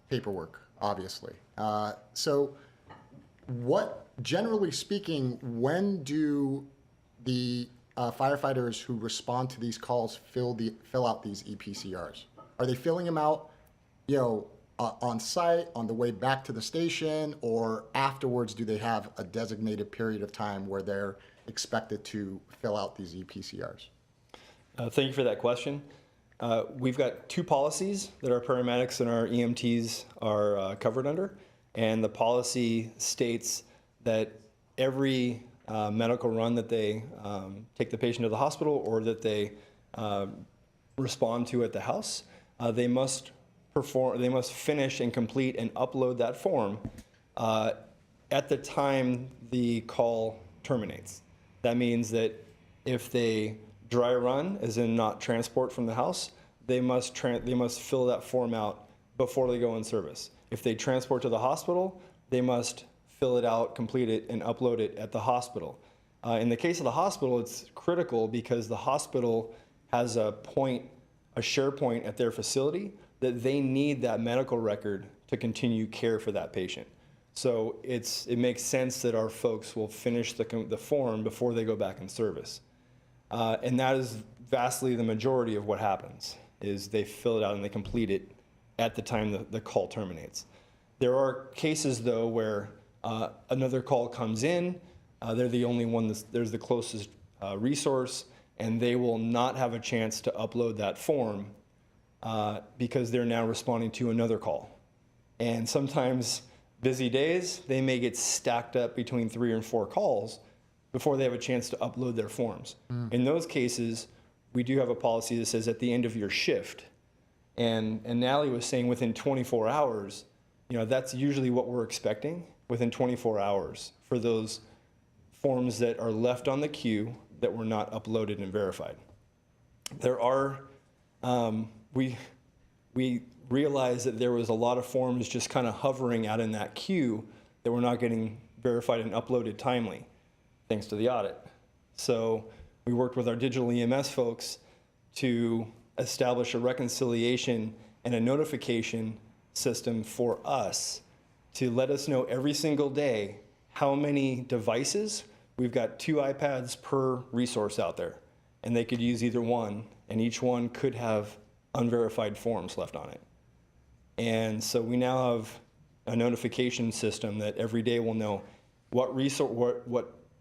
paperwork, obviously. So what, generally speaking, when do the firefighters who respond to these calls fill out these EPCRs? Are they filling them out, on site, on the way back to the station, or afterwards do they have a designated period of time where they're expected to fill out these EPCRs? Thank you for that question. We've got two policies that our paramedics and our EMTs are covered under. And the policy states that every medical run that they take the patient to the hospital or that they respond to at the house, they must finish and complete and upload that form at the time the call terminates. That means that if they dry run, as in not transport from the house, they must fill that form out before they go in service. If they transport to the hospital, they must fill it out, complete it, and upload it at the hospital. In the case of the hospital, it's critical because the hospital has a share point at their facility that they need that medical record to continue care for that patient. So it makes sense that our folks will finish the form before they go back in service. And that is vastly the majority of what happens, is they fill it out and they complete it at the time the call terminates. There are cases, though, where another call comes in, they're the only one there's the closest resource, and they will not have a chance to upload that form because they're now responding to another call. And sometimes busy days, they may get stacked up between 3 and 4 calls before they have a chance to upload their forms. In those cases, we do have a policy that says at the end of your shift, and Nally was saying within 24 hours, that's usually what we're expecting, within 24 hours for those forms that are left on the queue that were not uploaded and verified. There are, we realized that there was a lot of forms just kind of hovering out in that queue that were not getting verified and uploaded timely, thanks to the audit. So we worked with our digital EMS folks to establish a reconciliation and a notification system for us to let us know every single day how many devices. We've got 2 iPads per resource out there, and they could use either one, and each one could have unverified forms left on it. And so we now have a notification system that every day we'll know what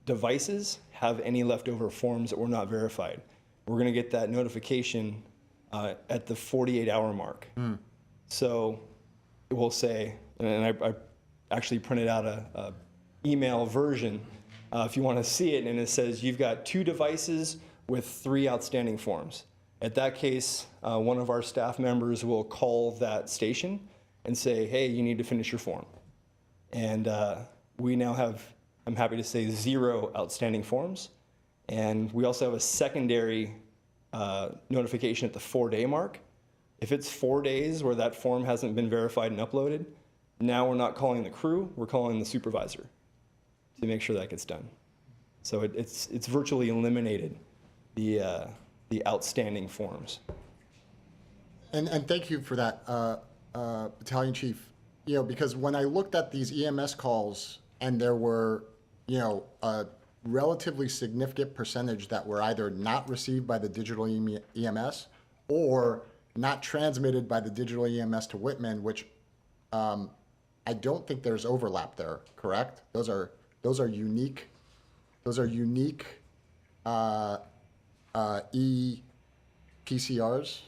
devices have any leftover forms that were not verified. We're going to get that notification at the 48-hour mark. So it will say, and I actually printed out a email version if you want to see it, and it says you've got 2 devices with 3 outstanding forms. At that case, one of our staff members will call that station and say, hey, you need to finish your form. And we now have, I'm happy to say, 0 outstanding forms. And we also have a secondary notification at the 4-day mark. If it's 4 days where that form hasn't been verified and uploaded, now we're not calling the crew, we're calling the supervisor to make sure that gets done. So it's virtually eliminated the outstanding forms. And thank you for that, Battalion Chief. Because when I looked at these EMS calls and there were, a relatively significant percentage that were either not received by the digital EMS or not transmitted by the digital EMS to Whitman, which I don't think there's overlap there, correct? Those are unique e-PCRs,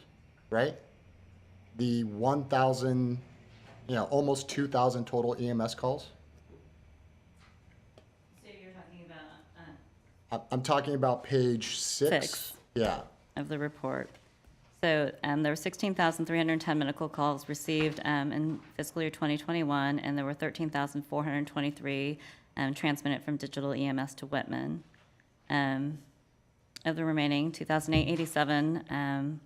right? The 1,000, almost 2,000 total EMS calls. So you're talking about I'm talking about page 6. 6. Yeah. of the report. So there were 16,310 medical calls received in fiscal year 2021, and there were 13,423 transmitted from digital EMS to Whitman. Of the remaining 2,887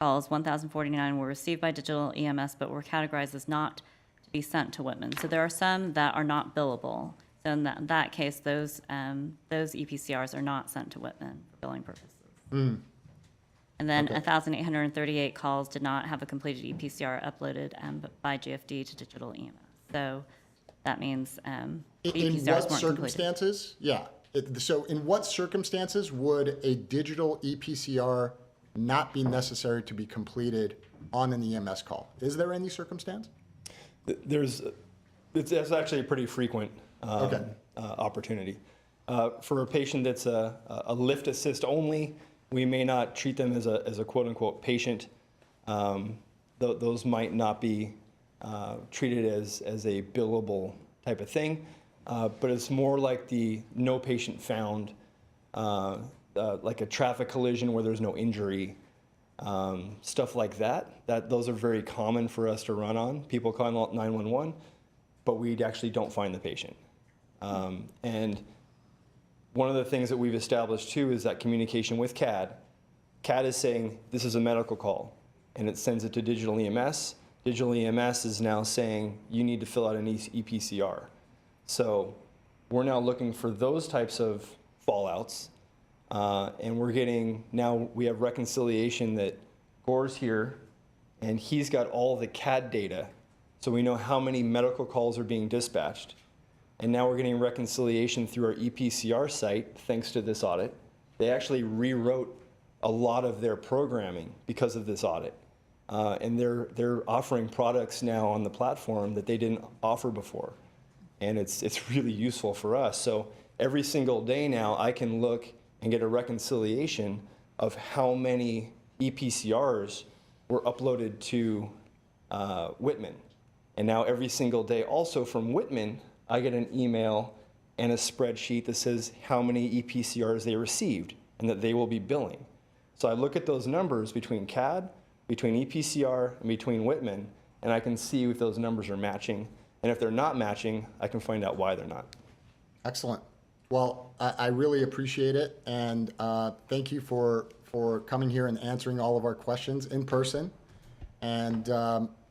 calls, 1,049 were received by digital EMS, but were categorized as not to be sent to Whitman. So there are some that are not billable. So in that case, those EPCRs are not sent to Whitman for billing purposes. And then 1,838 calls did not have a completed EPCR uploaded by GFD to digital EMS. So that means In EPCRs what weren't completed. circumstances? Yeah. So in what circumstances would a digital ePCR not be necessary to be completed on an EMS call? Is there any circumstance? It's actually a pretty frequent opportunity. For a patient that's a lift assist only, we may not treat them as a quote-unquote patient. Those might not be treated as a billable type of thing, but it's more like the no patient found, like a traffic collision where there's no injury, stuff like that. Those are very common for us to run on. People call 911, but we actually don't find the patient. And one of the things that we've established too is that communication with CAD. CAD is saying this is a medical call, and it sends it to digital EMS. Digital EMS is now saying you need to fill out an ePCR. So we're now looking for those types of fallouts, and we have reconciliation that Gore's here, and he's got all the CAD data, so we know how many medical calls are being dispatched. And now we're getting reconciliation through our ePCR site, thanks to this audit. They actually rewrote a lot of their programming because of this audit. And they're offering products now on the platform that they didn't offer before. And it's really useful for us. So every single day now, I can look and get a reconciliation of how many ePCRs were uploaded to Whitman. And now every single day also from Whitman, I get an email and a spreadsheet that says how many ePCRs they received and that they will be billing. So I look at those numbers between CAD, between ePCR, and between Whitman, and I can see if those numbers are matching. And if they're not matching, I can find out why they're not. Excellent. Well, I really appreciate it, and thank you for coming here and answering all of our questions in person. And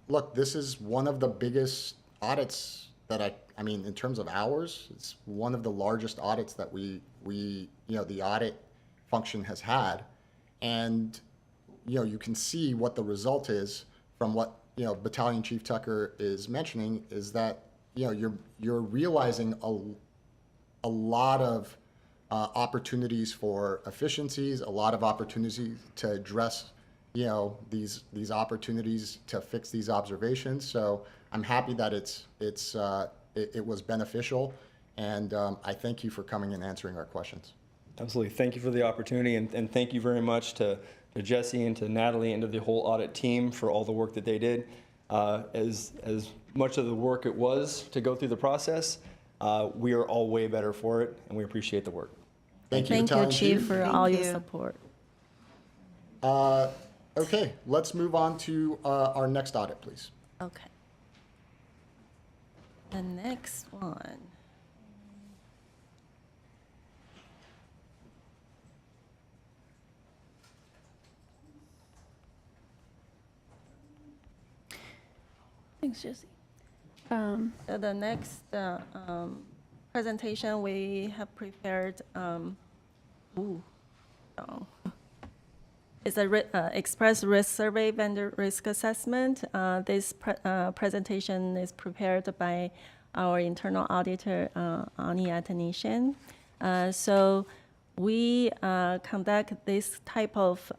look, this is one of the biggest audits that I mean, in terms of hours, it's one of the largest audits that we the audit function has had. And, you can see what the result is from what, Battalion Chief Tucker is mentioning is that, you're realizing a lot of opportunities for efficiencies, a lot of opportunities to address, these opportunities to fix these observations. So I'm happy that it was beneficial, and I thank you for coming and answering our questions. Absolutely. Thank you for the opportunity, and thank you very much to Jesse and to Natalie and to the whole audit team for all the work that they did. As much of the work it was to go through the process, we are all way better for it, and we appreciate the work. Thank you, Thank you, Battalion Chief, for Thank all your you. support. Okay, let's move on to our next audit, please. Okay. The next one. Thanks, Jesse. The next presentation we have prepared is a express risk survey vendor risk assessment. This presentation is prepared by our internal auditor, Ani Atanishan. So we conduct this type of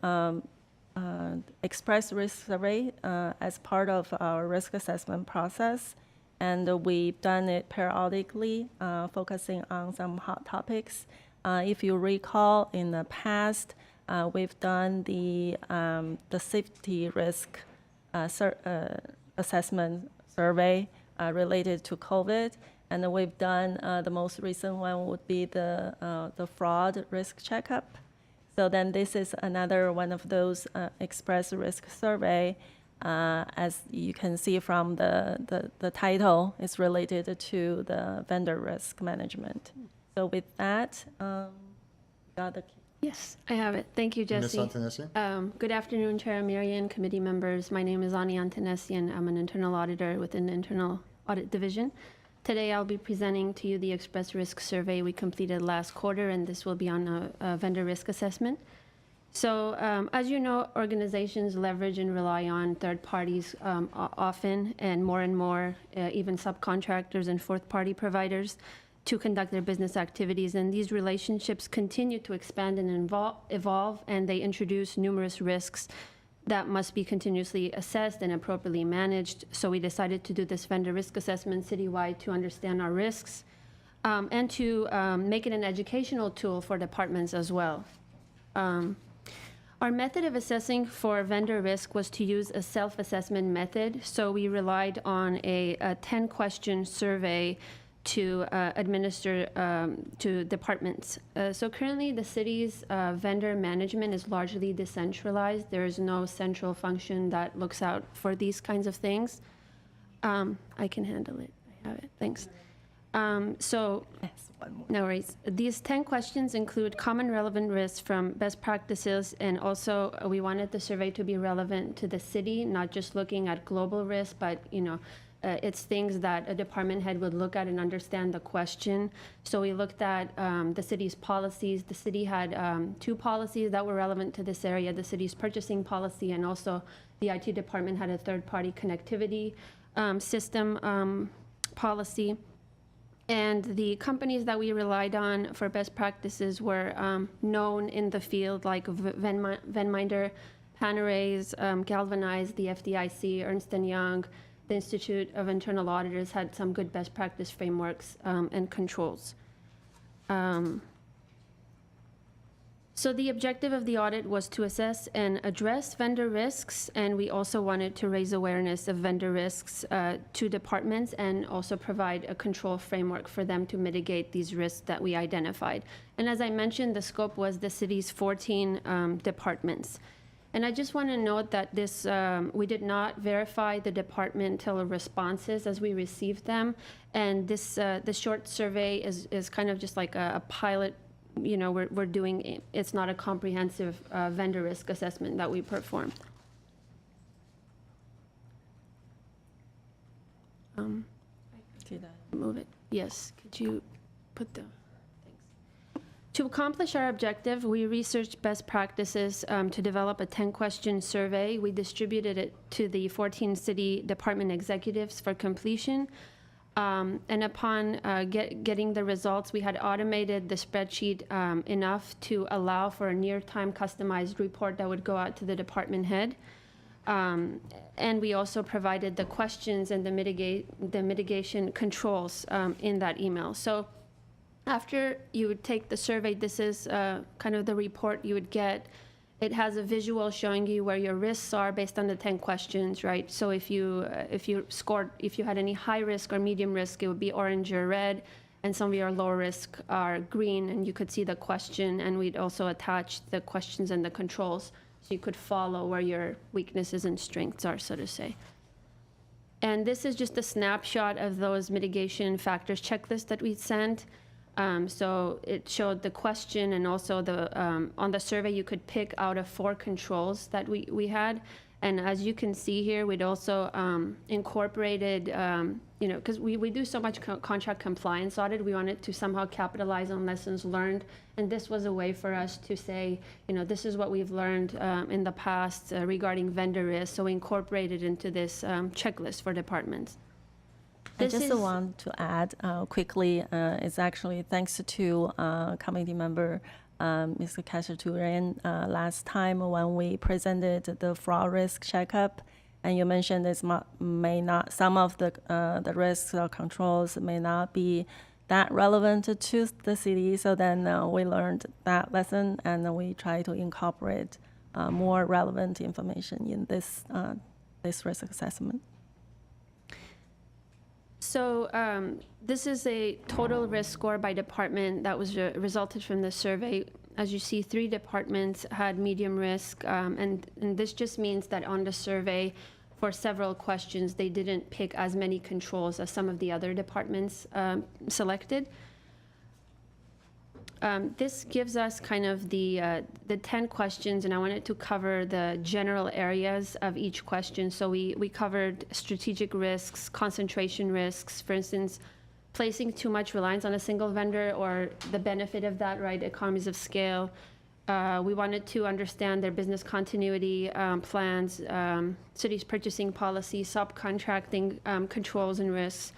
express risk survey as part of our risk assessment process. And we've done it periodically, focusing on some hot topics. If you recall, in the past, we've done the safety risk assessment survey related to COVID. And we've done, the most recent one would be the fraud risk checkup. So then this is another one of those express risk survey. As you can see from the title, it's related to the vendor risk management. So with that, got the Yes, I have it. Thank you, Ms. Jesse. Antonesian? Good afternoon, Chair Marion, committee members. My name is Ani Antonesian. I'm an internal auditor within the Internal Audit Division. Today, I'll be presenting to you the Express Risk Survey we completed last quarter, and this will be on a vendor risk assessment. So, as you know, organizations leverage and rely on third parties often, and more, even subcontractors and fourth-party providers to conduct their business activities. And these relationships continue to expand and evolve, and they introduce numerous risks that must be continuously assessed and appropriately managed. So we decided to do this vendor risk assessment citywide to understand our risks and to make it an educational tool for departments as well. Our method of assessing for vendor risk was to use a self-assessment method. So we relied on a 10-question survey to administer to departments. So currently the city's vendor management is largely decentralized. There is no central function that looks out for these kinds of things. I can handle it. I have it. Thanks. So, no worries. These 10 questions include common relevant risks from best practices, and also we wanted the survey to be relevant to the city, not just looking at global risk, but it's things that a department head would look at and understand the question. So we looked at the city's policies. The city had 2 policies that were relevant to this area, the city's purchasing policy, and also the IT department had a third-party connectivity system policy. And the companies that we relied on for best practices were known in the field, like Venminder, Panerais, Galvanize, the FDIC, Ernst & Young. The Institute of Internal Auditors had some good best practice frameworks and controls. So the objective of the audit was to assess and address vendor risks, and we also wanted to raise awareness of vendor risks to departments and also provide a control framework for them to mitigate these risks that we identified. And as I mentioned, the scope was the city's 14 departments. And I just want to note that this, we did not verify the departmental responses as we received them. And this, the short survey is kind of just like a pilot, we're doing, it's not a comprehensive vendor risk assessment that we performed. Move it. Yes, could you put the... To accomplish our objective, we researched best practices to develop a 10-question survey. We distributed it to the 14 city department executives for completion. And upon getting the results, we had automated the spreadsheet enough to allow for a near-time customized report that would go out to the department head. And we also provided the questions and the mitigation controls in that email. So after you would take the survey, this is kind of the report you would get. It has a visual showing you where your risks are based on the 10 questions, right? So if you had any high risk or medium risk, it would be orange or red, and some of your low risk are green, and you could see the question, and we'd also attach the questions and the controls so you could follow where your weaknesses and strengths are, so to say. And this is just a snapshot of those mitigation factors checklist that we sent. So it showed the question, and also on the survey you could pick out of 4 controls that we had. And as you can see here, we'd also incorporated, because we do so much contract compliance audit, we wanted to somehow capitalize on lessons learned. And this was a way for us to say, this is what we've learned in the past regarding vendor risk. So we incorporated into this checklist for departments. I just want to add quickly, it's actually thanks to committee member Mr. Khachaturian, last time when we presented the fraud risk checkup, and you mentioned this may not, some of the risks or controls may not be that relevant to the city. So then we learned that lesson, and then we try to incorporate more relevant information in this risk assessment. So this is a total risk score by department that was resulted from the survey. As you see, 3 departments had medium risk, and this just means that on the survey, for several questions, they didn't pick as many controls as some of the other departments selected. This gives us kind of the 10 questions, and I wanted to cover the general areas of each question. So we covered strategic risks, concentration risks, for instance, placing too much reliance on a single vendor or the benefit of that, right, economies of scale. We wanted to understand their business continuity plans, city's purchasing policy, subcontracting controls and risks,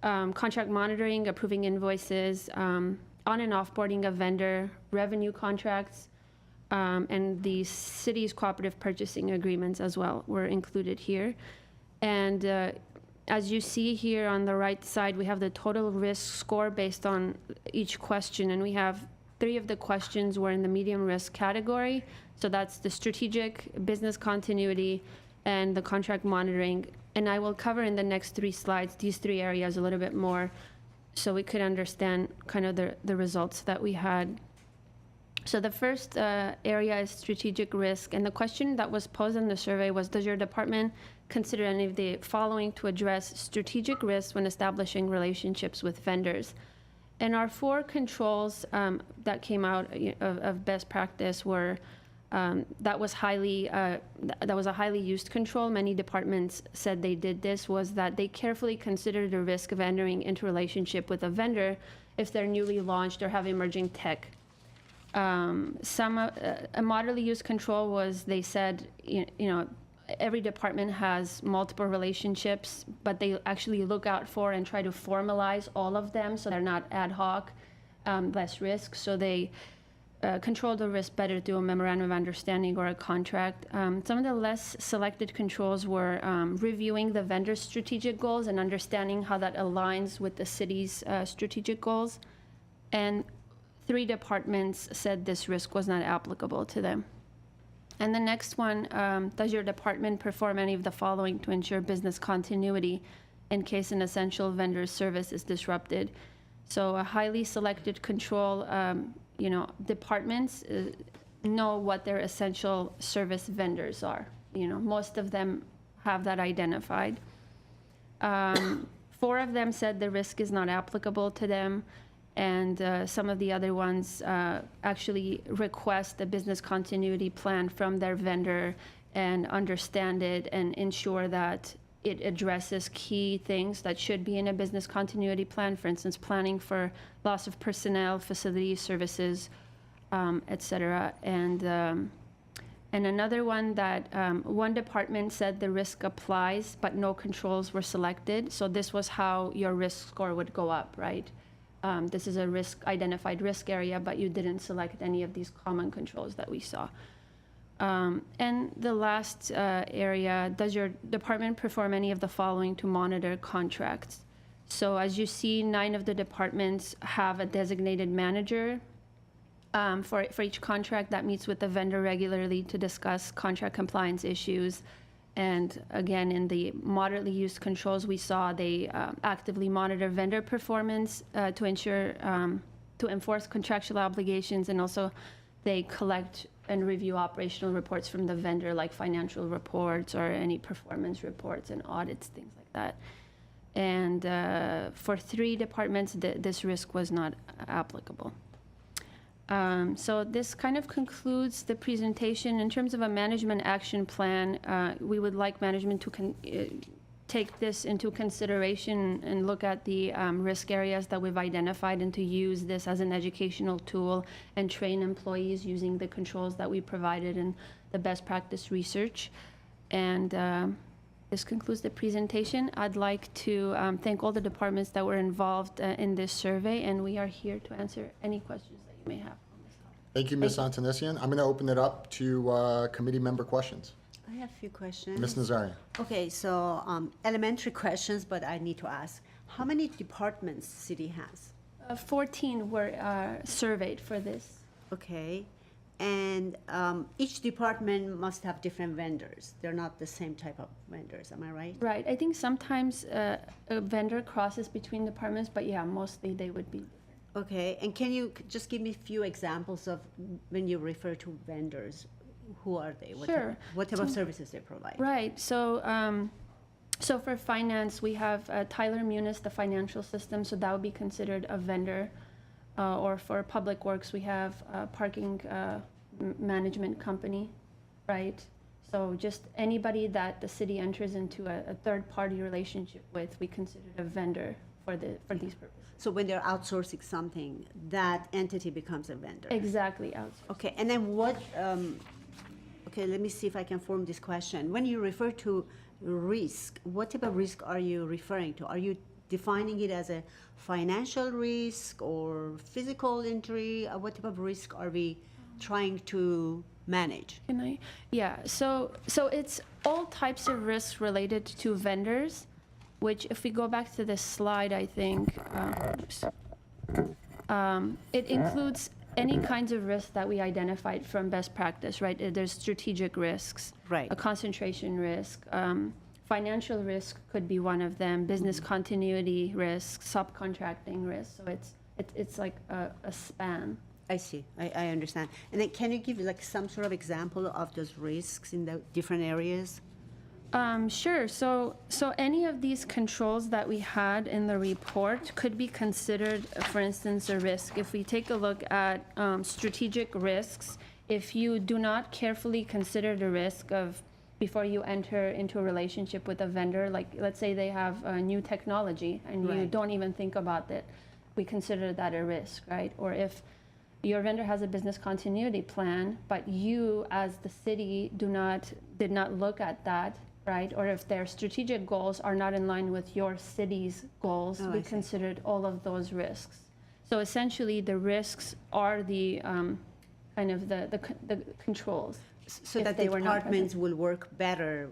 contract monitoring, approving invoices, on and offboarding of vendor, revenue contracts, and the city's cooperative purchasing agreements as well were included here. And as you see here on the right side, we have the total risk score based on each question, and we have 3 of the questions were in the medium risk category. So that's the strategic, business continuity, and the contract monitoring. And I will cover in the next 3 slides these 3 areas a little bit more, so we could understand kind of the results that we had. So the first area is strategic risk, and the question that was posed in the survey was, does your department consider any of the following to address strategic risks when establishing relationships with vendors? And our 4 controls that came out of best practice were, that was a highly used control. Many departments said they did this, was that they carefully considered the risk of entering into relationship with a vendor if they're newly launched or have emerging tech. A moderately used control was, they said, you know, every department has multiple relationships, but they actually look out for and try to formalize all of them so they're not ad hoc, less risk. So they control the risk better through a memorandum of understanding or a contract. Some of the less selected controls were reviewing the vendor's strategic goals and understanding how that aligns with the city's strategic goals. And 3 departments said this risk was not applicable to them. And the next one, does your department perform any of the following to ensure business continuity in case an essential vendor's service is disrupted? So a highly selected control, you know, departments know what their essential service vendors are. You know, most of them have that identified. 4 of them said the risk is not applicable to them, and some of the other ones actually request a business continuity plan from their vendor and understand it and ensure that it addresses key things that should be in a business continuity plan, for instance, planning for loss of personnel, facilities, services, et cetera. And another one that one department said the risk applies, but no controls were selected. So this was how your risk score would go up, right? This is a identified risk area, but you didn't select any of these common controls that we saw. And the last area, does your department perform any of the following to monitor contracts? So as you see, 9 of the departments have a designated manager for each contract that meets with the vendor regularly to discuss contract compliance issues. And again, in the moderately used controls we saw, they actively monitor vendor performance to ensure, to enforce contractual obligations, and also they collect and review operational reports from the vendor, like financial reports or any performance reports and audits, things like that. And for 3 departments, this risk was not applicable. So this kind of concludes the presentation. In terms of a management action plan, we would like management to take this into consideration and look at the risk areas that we've identified and to use this as an educational tool and train employees using the controls that we provided and the best practice research. And this concludes the presentation. I'd like to thank all the departments that were involved in this survey, and we are here to answer any questions that you may have on this topic. Thank you, Ms. Antonessian. I'm going to open it up to committee member questions. I have a few questions. Ms. Nazarian. Okay, so elementary questions, but I need to ask. How many departments city has? 14 were surveyed for this. Okay, and each department must have different vendors. They're not the same type of vendors, am I right? Right. I think sometimes a vendor crosses between departments, but yeah, mostly they would be. Okay, and can you just give me a few examples of when you refer to vendors? Who are they? Sure. What type of services they provide? Right. So, so for finance, we have Tyler Munis, the financial system. So that would be considered a vendor. Or for public works, we have a parking management company, right? So just anybody that the city enters into a third-party relationship with, we consider a vendor for these purposes. So when they're outsourcing something, that entity becomes a vendor? Exactly. Outsourced. Okay, and then what, okay, let me see if I can form this question. When you refer to risk, what type of risk are you referring to? Are you defining it as a financial risk or physical injury? What type of risk are we trying to manage? Can I? Yeah. So it's all types of risks related to vendors, which if we go back to this slide, I think it includes any kinds of risks that we identified from best practice, right? There's strategic risks, Right. a concentration risk, financial risk could be one of them, business continuity risk, subcontracting risk. So it's like a span. I see, I understand. And then can you give like some sort of example of those risks in the different areas? Sure. So any of these controls that we had in the report could be considered, for instance, a risk. If we take a look at strategic risks, if you do not carefully consider the risk of before you enter into a relationship with a vendor, like let's say they have a new technology and you Right. don't even think about it, we consider that a risk, right? Or if your vendor has a business continuity plan, but you as the city did not look at that, right? Or if their strategic goals are not in line with your city's goals, Oh, we I see. considered all of those risks. So essentially, the risks are the kind of the controls. So if that they the were not departments will work better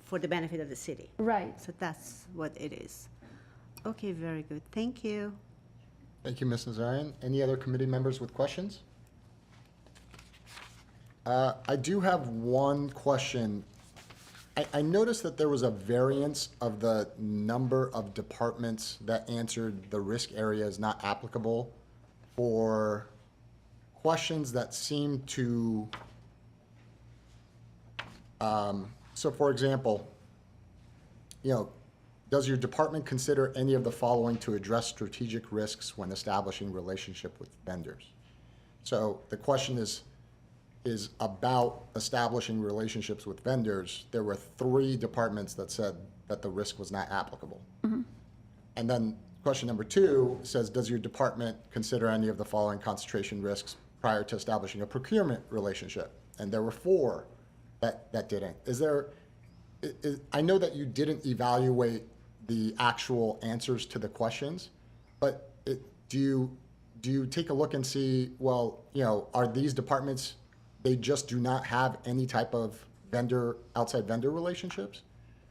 for the benefit of the city. Right. So that's what it is. Okay, very good. Thank you. Thank you, Ms. Nazarian. Any other committee members with questions? I do have one question. I noticed that there was a variance of the number of departments that answered the risk area is not applicable for questions that seem to, so for example, does your department consider any of the following to address strategic risks when establishing relationship with vendors? So the question is about establishing relationships with vendors. There were 3 departments that said that the risk was not applicable. And then question number 2 says, does your department consider any of the following concentration risks prior to establishing a procurement relationship? And there were 4 that didn't. I know that you didn't evaluate the actual answers to the questions, but do you take a look and see, well, are these departments, they just do not have any type of outside vendor relationships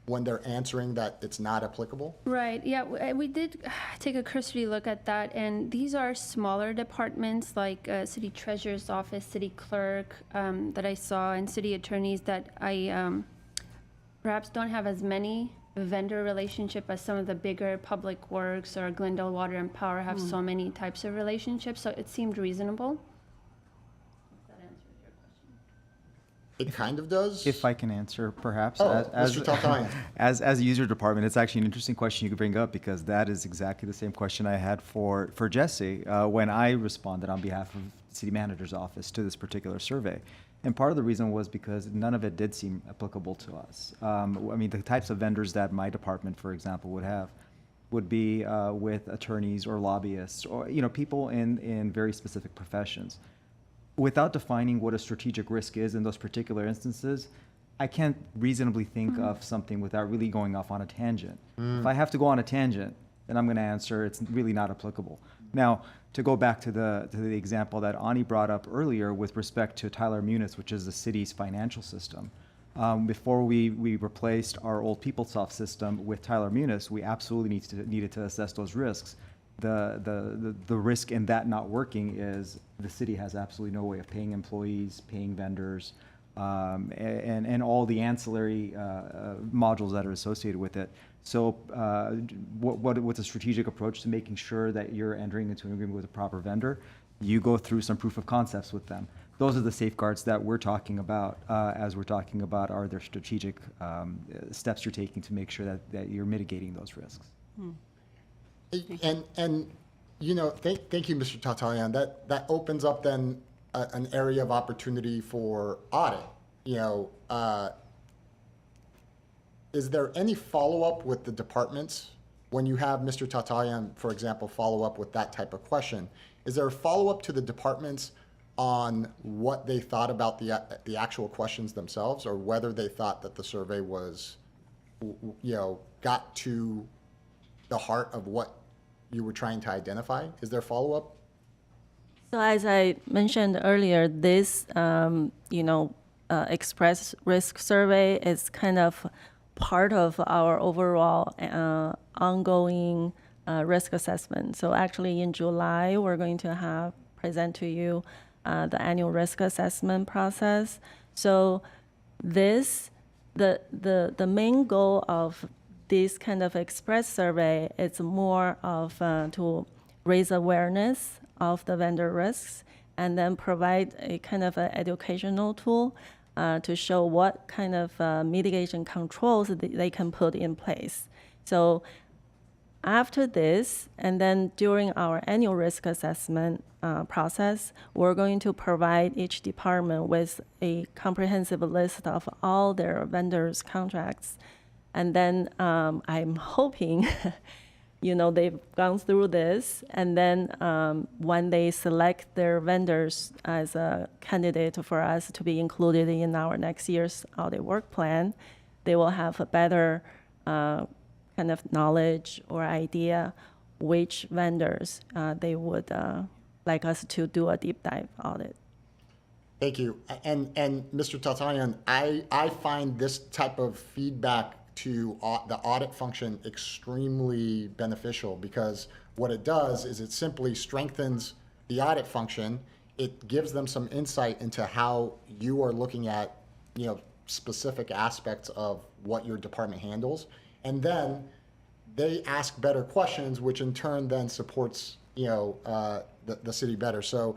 when they're answering that it's not applicable? Right. Yeah, we did take a cursory look at that, and these are smaller departments like city treasurer's office, city clerk that I saw, and city attorneys that I perhaps don't have as many vendor relationship as some of the bigger public works or Glendale Water and Power have so many types of relationships. So it seemed reasonable. If that answers your question. It kind of does. If I can answer, perhaps. Oh, Mr. Taltalian. As a user department, it's actually an interesting question you could bring up because that is exactly the same question I had for Jesse when I responded on behalf of the city manager's office to this particular survey. And part of the reason was because none of it did seem applicable to us. I mean, the types of vendors that my department, for example, would be with attorneys or lobbyists or, people in very specific professions. Without defining what a strategic risk is in those particular instances, I can't reasonably think of something without really going off on a tangent. If I have to go on a tangent, then I'm going to answer it's really not applicable. Now, to go back to the example that Ani brought up earlier with respect to Tyler Munis, which is the city's financial system, before we replaced our old PeopleSoft system with Tyler Munis, we absolutely needed to assess those risks. The risk in that not working is the city has absolutely no way of paying employees, paying vendors, and all the ancillary modules that are associated with it. So what's a strategic approach to making sure that you're entering into an agreement with a proper vendor? You go through some proof of concepts with them. Those are the safeguards that we're talking about as we're talking about are there strategic steps you're taking to make sure that you're mitigating those risks. And you know, thank you, Mr. Tatalian. That opens up then an area of opportunity for audit. You know, is there any follow-up with the departments when you have Mr. Tatalian, for example, follow up with that type of question? Is there a follow-up to the departments on what they thought about the actual questions themselves, or whether they thought that the survey was, you know, got to the heart of what you were trying to identify? Is there follow-up? So as I mentioned earlier, this, express risk survey is kind of part of our overall ongoing risk assessment. So actually in July, we're going to present to you the annual risk assessment process. So the main goal of this kind of express survey is more of to raise awareness of the vendor risks and then provide a kind of an educational tool to show what kind of mitigation controls they can put in place. So after this, and then during our annual risk assessment process, we're going to provide each department with a comprehensive list of all their vendors' contracts. And then I'm hoping, they've gone through this, and then when they select their vendors as a candidate for us to be included in our next year's audit work plan, they will have a better kind of knowledge or idea which vendors they would like us to do a deep dive audit. Thank you. And Mr. Tatalian, I find this type of feedback to the audit function extremely beneficial, because what it does is it simply strengthens the audit function. It gives them some insight into how you are looking at, specific aspects of what your department handles. And then they ask better questions, which in turn then supports, the city better. So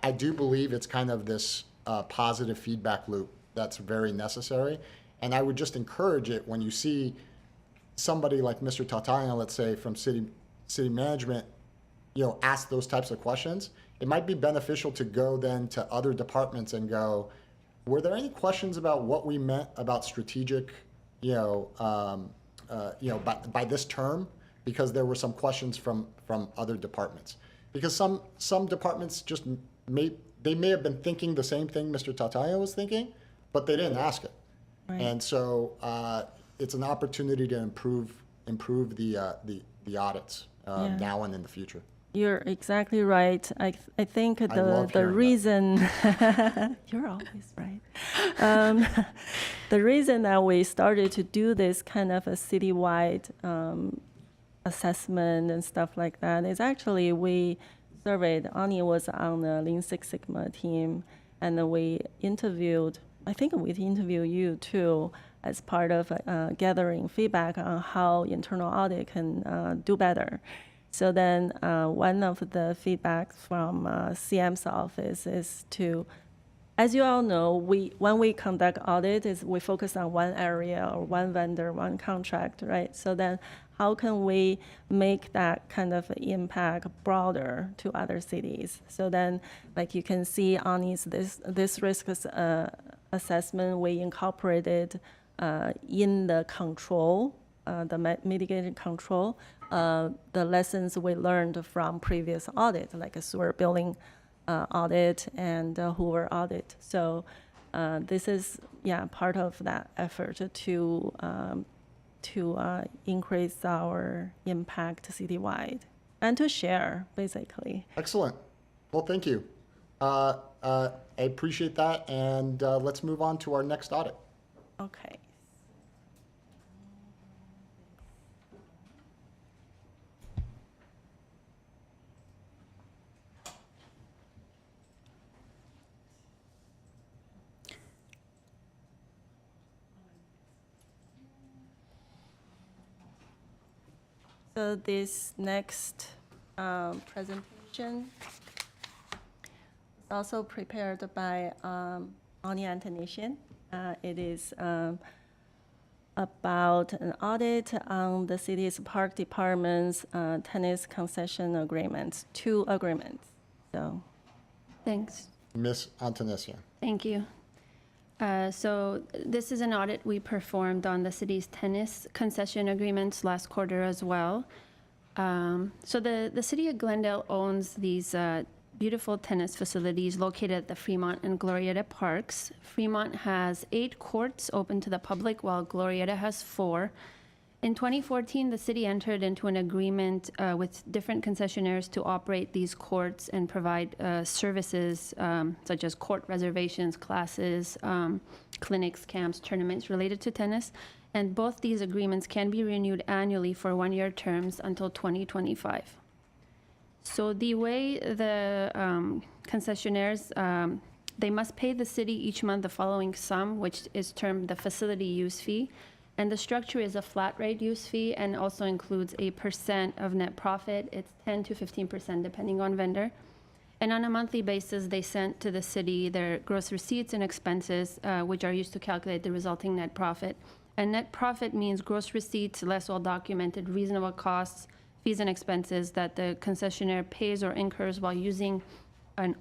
I do believe it's kind of this positive feedback loop that's very necessary. And I would just encourage it when you see somebody like Mr. Tatalian, let's say from city management, ask those types of questions. It might be beneficial to go then to other departments and go, were there any questions about what we meant about strategic, by this term? Because there were some questions from other departments. Because some departments just may have been thinking the same thing Mr. Tatalian was thinking, but they didn't ask it. Right. And so it's an opportunity to improve the audits now and in the future. You're exactly right. I think the reason you're always right. The reason that we started to do this kind of a citywide assessment and stuff like that is actually we surveyed. Ani was on the Lean Six Sigma team, and then we interviewed. I think we interviewed you too as part of gathering feedback on how internal audit can do better. So then one of the feedbacks from CM's office is to, as you all know, when we conduct audit, we focus on one area or one vendor, one contract, right? So then how can we make that kind of impact broader to other cities? So then, like you can see on this risk assessment, we incorporated in the control, the mitigated control, the lessons we learned from previous audit, like a sewer billing audit and Hoover audit. So this is part of that effort to increase our impact citywide. and to share, basically. Excellent. Well, thank you. I appreciate that, and let's move on to our next audit. Okay. So this next presentation is also prepared by Ani Antonician. It is about an audit on the city's park department's tennis concession agreements, 2 agreements. So, Thanks. Ms. Antonesia. Thank you. So this is an audit we performed on the city's tennis concession agreements last quarter as well. So the city of Glendale owns these beautiful tennis facilities located at the Fremont and Glorieta parks. Fremont has 8 courts open to the public, while Glorieta has 4. In 2014, the city entered into an agreement with different concessionaires to operate these courts and provide services such as court reservations, classes, clinics, camps, tournaments related to tennis. And both these agreements can be renewed annually for 1-year terms until 2025. So the way the concessionaires, they must pay the city each month the following sum, which is termed the facility use fee. And the structure is a flat rate use fee and also includes a % of net profit. It's 10 to 15% depending on vendor. And on a monthly basis, they send to the city their gross receipts and expenses, which are used to calculate the resulting net profit. And net profit means gross receipts less well-documented reasonable costs, fees and expenses that the concessionaire pays or incurs while using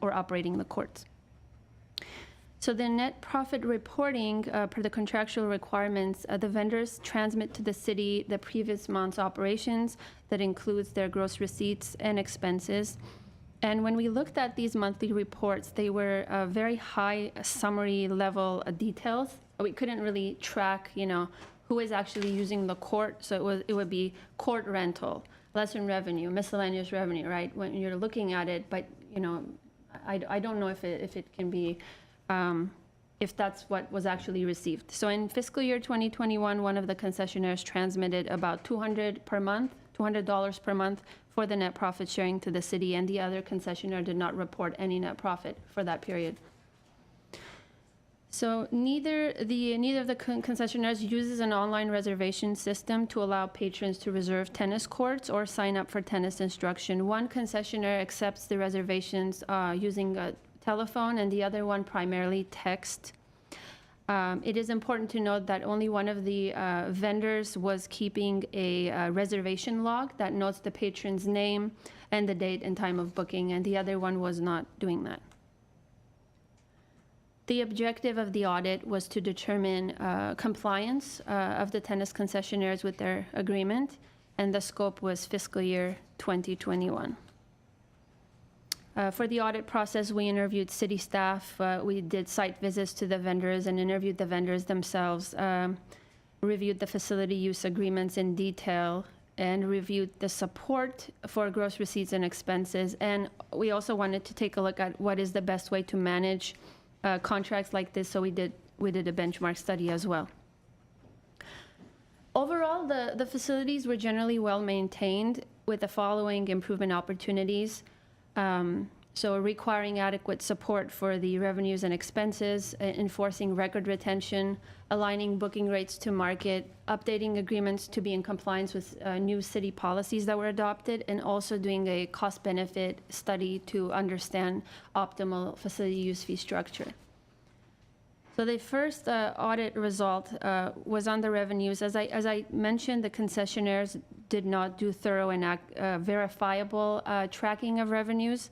or operating the courts. So the net profit reporting, per the contractual requirements, the vendors transmit to the city the previous month's operations that includes their gross receipts and expenses. And when we looked at these monthly reports, they were very high summary level details. We couldn't really track, who is actually using the court. So it would be court rental, lesson revenue, miscellaneous revenue, right? When you're looking at it, but I don't know if it can be. If that's what was actually received. So in fiscal year 2021, one of the concessionaires transmitted about $200 per month, $200 per month for the net profit sharing to the city, and the other concessionaire did not report any net profit for that period. So neither of the concessionaires uses an online reservation system to allow patrons to reserve tennis courts or sign up for tennis instruction. One concessionaire accepts the reservations using a telephone, and the other one primarily text. It is important to note that only one of the vendors was keeping a reservation log that notes the patron's name and the date and time of booking, and the other one was not doing that. The objective of the audit was to determine compliance of the tennis concessionaires with their agreement, and the scope was fiscal year 2021. For the audit process, we interviewed city staff, we did site visits to the vendors and interviewed the vendors themselves, reviewed the facility use agreements in detail, and reviewed the support for gross receipts and expenses. And we also wanted to take a look at what is the best way to manage contracts like this, so we did a benchmark study as well. Overall, the facilities were generally well maintained with the following improvement opportunities. So requiring adequate support for the revenues and expenses, enforcing record retention, aligning booking rates to market, updating agreements to be in compliance with new city policies that were adopted, and also doing a cost-benefit study to understand optimal facility use fee structure. So the first audit result was on the revenues. As I mentioned, the concessionaires did not do thorough and verifiable tracking of revenues.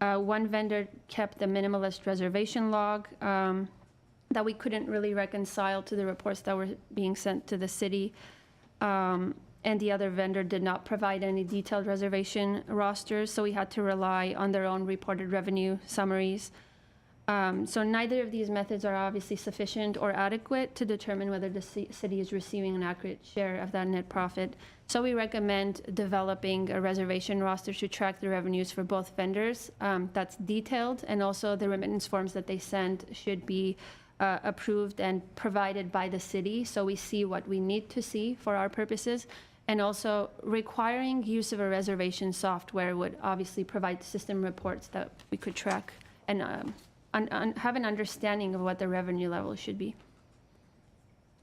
One vendor kept a minimalist reservation log that we couldn't really reconcile to the reports that were being sent to the city. And the other vendor did not provide any detailed reservation rosters, so we had to rely on their own reported revenue summaries. So neither of these methods are obviously sufficient or adequate to determine whether the city is receiving an accurate share of that net profit. So we recommend developing a reservation roster to track the revenues for both vendors. That's detailed, and also the remittance forms that they send should be approved and provided by the city, so we see what we need to see for our purposes. And also requiring use of a reservation software would obviously provide system reports that we could track and have an understanding of what the revenue level should be.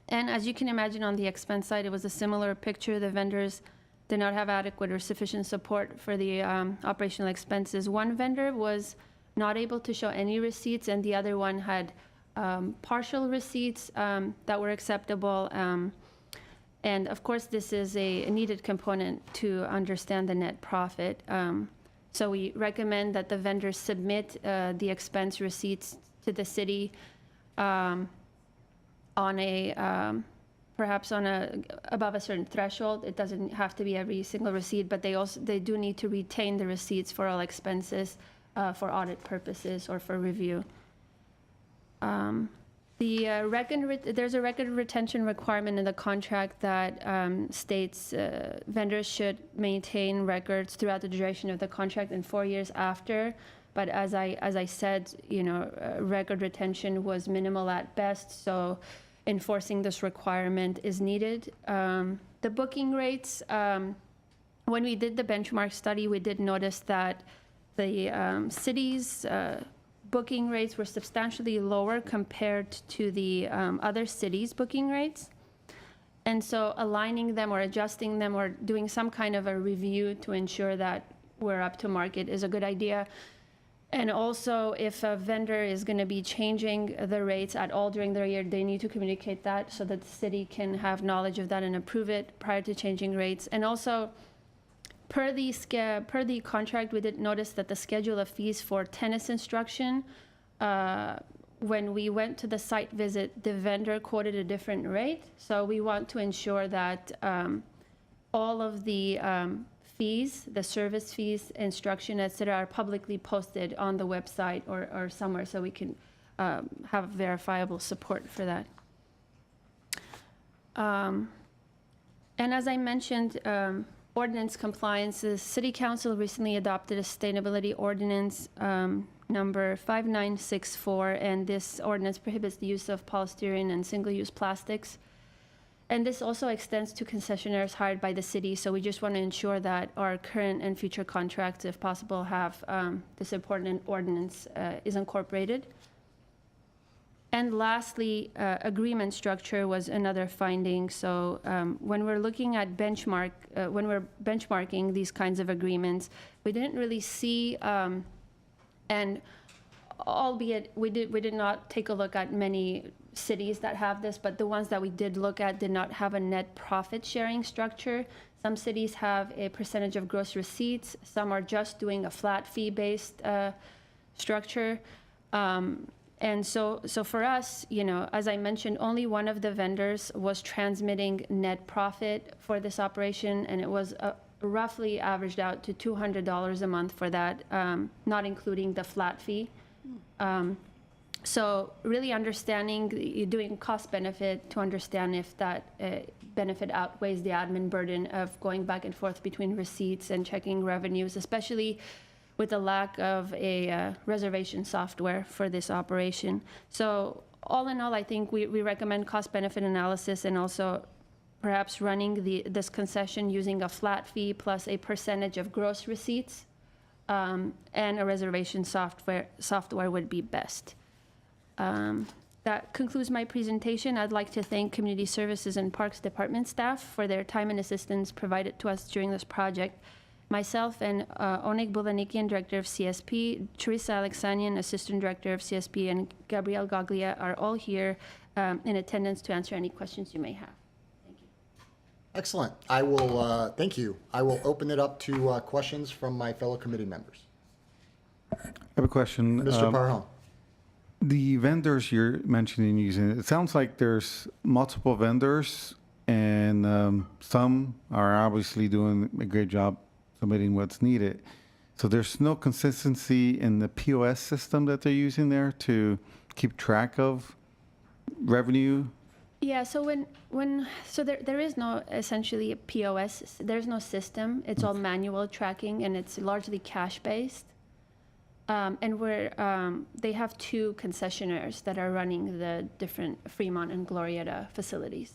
And as you can imagine, on the expense side, it was a similar picture. The vendors did not have adequate or sufficient support for the operational expenses. One vendor was not able to show any receipts, and the other one had partial receipts that were acceptable. And of course, this is a needed component to understand the net profit. So we recommend that the vendors submit the expense receipts to the city on a, perhaps on above a certain threshold. It doesn't have to be every single receipt, but they do need to retain the receipts for all expenses for audit purposes or for review. There's a record retention requirement in the contract that states vendors should maintain records throughout the duration of the contract and 4 years after. But as I said, record retention was minimal at best, so enforcing this requirement is needed. The booking rates, when we did the benchmark study, we did notice that the city's booking rates were substantially lower compared to the other cities' booking rates. And so aligning them or adjusting them or doing some kind of a review to ensure that we're up to market is a good idea. And also, if a vendor is going to be changing the rates at all during the year, they need to communicate that so that the city can have knowledge of that and approve it prior to changing rates. And also, per the contract, we did notice that the schedule of fees for tennis instruction, when we went to the site visit, the vendor quoted a different rate. So we want to ensure that all of the fees, the service fees, instruction, et cetera, are publicly posted on the website or somewhere so we can have verifiable support for that. And as I mentioned, ordinance compliance, the City Council recently adopted a sustainability ordinance number 5964, and this ordinance prohibits the use of polystyrene and single-use plastics. And this also extends to concessionaires hired by the city, so we just want to ensure that our current and future contracts, if possible, have this important ordinance is incorporated. And lastly, agreement structure was another finding. So when we're looking at when we're benchmarking these kinds of agreements, we didn't really see, and albeit we did not take a look at many cities that have this, but the ones that we did look at did not have a net profit sharing structure. Some cities have a percentage of gross receipts. Some are just doing a flat fee based structure. And so for us, as I mentioned, only one of the vendors was transmitting net profit for this operation, and it was roughly averaged out to $200 a month for that, not including the flat fee. So really understanding, doing cost benefit to understand if that benefit outweighs the admin burden of going back and forth between receipts and checking revenues, especially with the lack of a reservation software for this operation. So all in all, I think we recommend cost benefit analysis and also perhaps running this concession using a flat fee plus a percentage of gross receipts, and a reservation software would be best. That concludes my presentation. I'd like to thank Community Services and Parks Department staff for their time and assistance provided to us during this project. Myself and Onik Bulanikian, Director of CSP, Teresa Alexanian, Assistant Director of CSP, and Gabrielle Gaglia are all here in attendance to answer any questions you may have. Thank you. Excellent. I will, thank you. I will open it up to questions from my fellow committee members. I have a question. Mr. Parham. The vendors you're mentioning using, it sounds like there's multiple vendors, and some are obviously doing a great job submitting what's needed. So there's no consistency in the POS system that they're using there to keep track of revenue? Yeah, so so there is no essentially a POS, there's no system. It's all manual tracking and it's largely cash-based. And they have two concessionaires that are running the different Fremont and Glorieta facilities.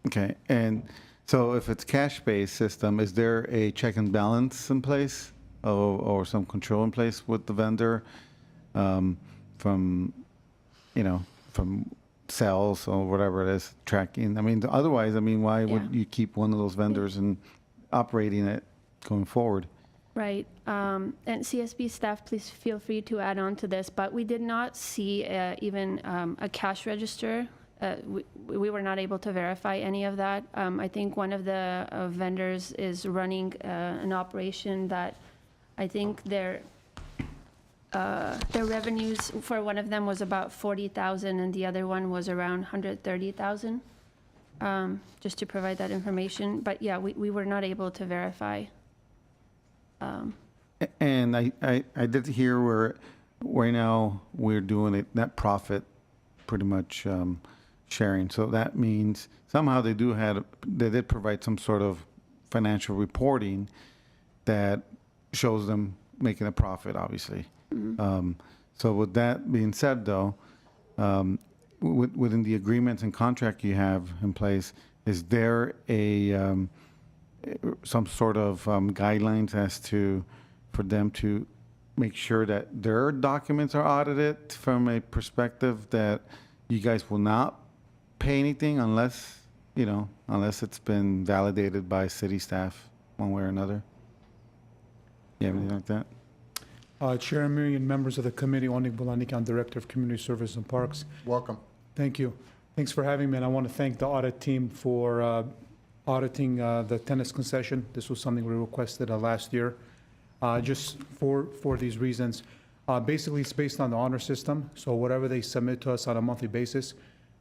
Okay, and so if it's cash-based system, is there a check and balance in place or some control in place with the vendor from sales or whatever it is, tracking? I mean, otherwise, I mean, why would you keep one of those vendors and operating it going forward? Right. And CSB staff, please feel free to add on to this, but we did not see even a cash register. We were not able to verify any of that. I think one of the vendors is running an operation that I think their revenues for one of them was about 40,000 and the other one was around 130,000. Just to provide that information, but yeah, we were not able to verify. And I did hear where right now we're doing it net profit pretty much sharing. So that means somehow they did provide some sort of financial reporting that shows them making a profit, obviously. So with that being said, though, within the agreements and contract you have in place, is there some sort of guidelines as to for them to make sure that their documents are audited from a perspective that you guys will not pay anything unless it's been validated by city staff one way or another? You have anything like that? Chair Miriam, members of the committee, Onik Bulanik, I'm Director of Community Service and Parks. Welcome. Thank you. Thanks for having me, and I want to thank the audit team for auditing the tennis concession. This was something we requested last year. Just for these reasons. Basically, it's based on the honor system, so whatever they submit to us on a monthly basis,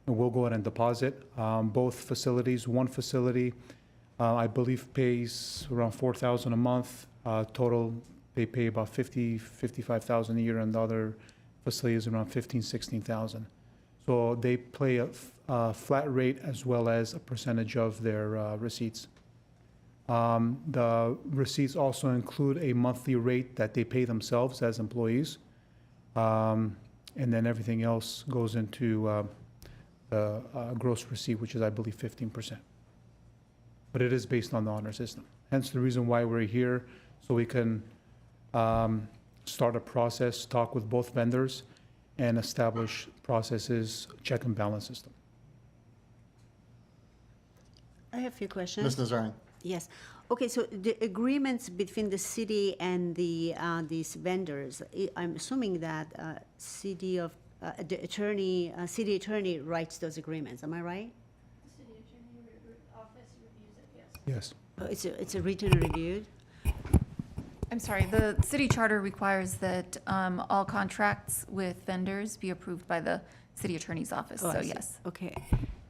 we'll go ahead and deposit. Both facilities, one facility, I believe pays around $4,000 a month. Total, they pay about $55,000 a year, and the other facility is around $16,000. So they pay a flat rate as well as a percentage of their receipts. The receipts also include a monthly rate that they pay themselves as employees. And then everything else goes into the gross receipt, which is, I believe, 15%. But it is based on the honor system. Hence the reason why we're here, so we can start a process, talk with both vendors, and establish processes, check and balance system. I have a few questions. Ms. Nazarian. Yes. Okay, so the agreements between the city and these vendors, I'm assuming that city attorney writes those agreements. Am I right? The city attorney office reviews it, yes. Yes. It's a written review. I'm sorry, the city charter requires that all contracts with vendors be approved by the city attorney's office, Oh, so I see. yes. Okay.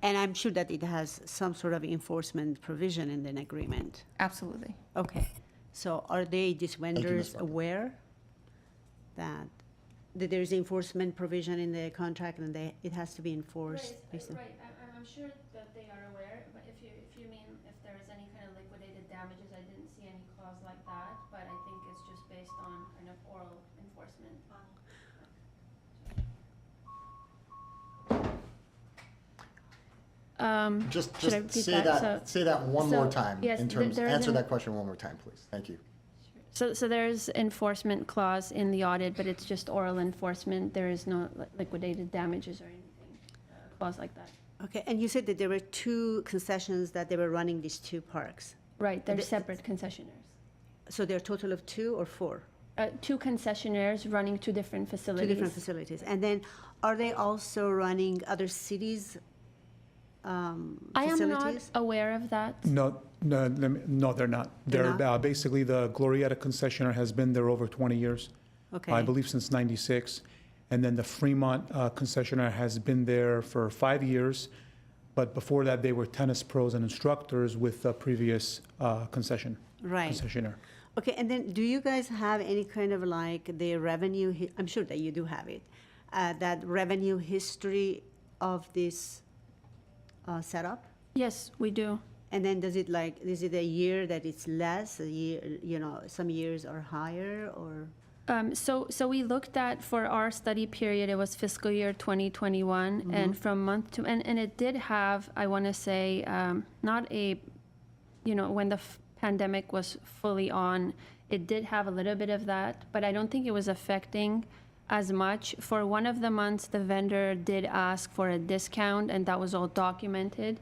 And I'm sure that it has some sort of enforcement provision in an agreement. Absolutely. Okay. So are these vendors Ms. aware that there's enforcement provision in the contract and it has to be enforced? based on- Right, I'm sure that they are aware, but if you mean if there is any kind of liquidated damages, I didn't see any clause like that, but I think it's just based on kind of oral enforcement. Just Should I repeat say that? that, say that one more so, time. yes, In terms, there is answer an- that question one more time, please. Thank you. So there's enforcement clause in the audit, but it's just oral enforcement. There is no liquidated damages or anything, clause like that. Okay, and you said that there were two concessions that they were running these two parks. Right, they're The- separate concessionaires. So there are a total of 2 or 4? Two concessionaires running two different Two facilities. different facilities. And then are they also running other cities' I am not facilities? Mm-hmm. aware of that. No, they're not. They're not? Basically, the Glorieta concessionaire has been there over 20 years. Okay. I believe since '96. And then the Fremont concessionaire has been there for 5 years. But before that, they were tennis pros and instructors with the previous Right. concessionaire. Okay, and then do you guys have any kind of like the revenue, I'm sure that you do have it, that revenue history of this setup? Yes, we do. And then does it like, is it a year that it's less, a year, you know, some years are higher or? So we looked at, for our study period, it was fiscal year 2021, and from month to, and it did have, I want to say, not a, you know, when the pandemic was fully on, it did have a little bit of that, but I don't think it was affecting as much. For one of the months, the vendor did ask for a discount, and that was all documented.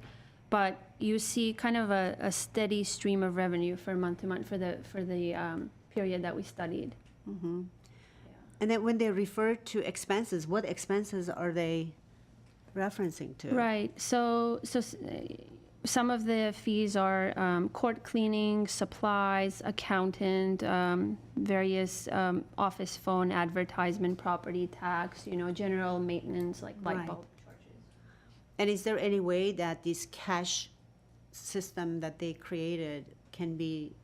But you see kind of a steady stream of revenue for month to month for the period that we studied. And then when they refer to expenses, what expenses are they referencing to? Right. So some of the fees are court cleaning, supplies, accountant, various office phone, advertisement, property tax, you know, general maintenance like light Right. bulb charges. And is there any way that this cash system that they created can be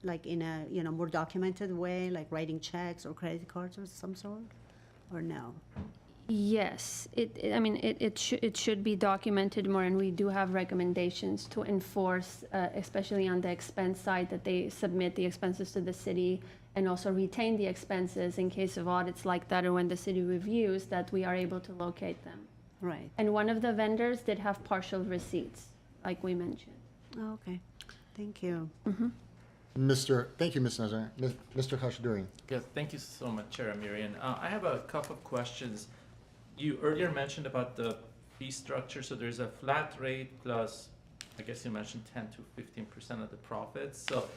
like in a, you know, more documented way, like writing checks or credit cards of some sort, or no? Yes, it should be documented more, and we do have recommendations to enforce, especially on the expense side, that they submit the expenses to the city and also retain the expenses in case of audits like that or when the city reviews, that we are able to locate them. Right. And one of the vendors did have partial receipts, like we mentioned. Oh, okay. Thank you. Thank you, Ms. Nazar. Mr. Khashdouri. Yes, thank you so much, Chair Amirian. I have a couple of questions. You earlier mentioned about the fee structure, so there's a flat rate plus, I guess you mentioned 10 to 15% of the profits. So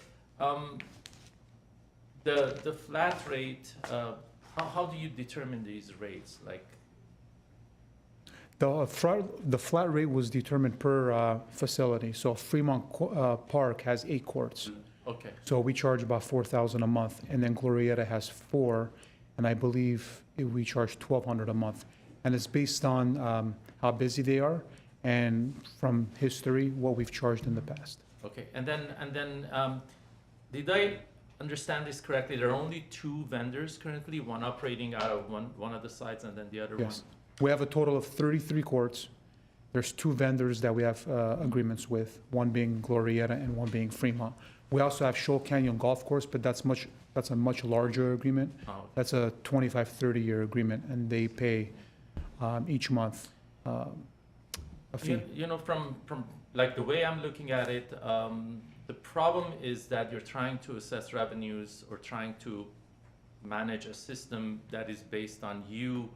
the flat rate, how do you determine these rates? Like, The flat rate was determined per facility. So Fremont Park has 8 courts. okay, So we charge about $4,000 a month, and then Glorieta has 4, and I believe we charge $1,200 a month. And it's based on how busy they are, and from history, what we've charged in the past. okay. And then did I understand this correctly? There are only 2 vendors currently, one operating out of one of the sites and then the other Yes. one? We have a total of 33 courts. There's 2 vendors that we have agreements with, one being Glorieta and one being Fremont. We also have Shoal Canyon Golf Course, but that's a much larger agreement. Oh, okay. That's a 25, 30-year agreement, and they pay each month a fee. You know, from like the way I'm looking at it, the problem is that you're trying to assess revenues or trying to manage a system that is based on you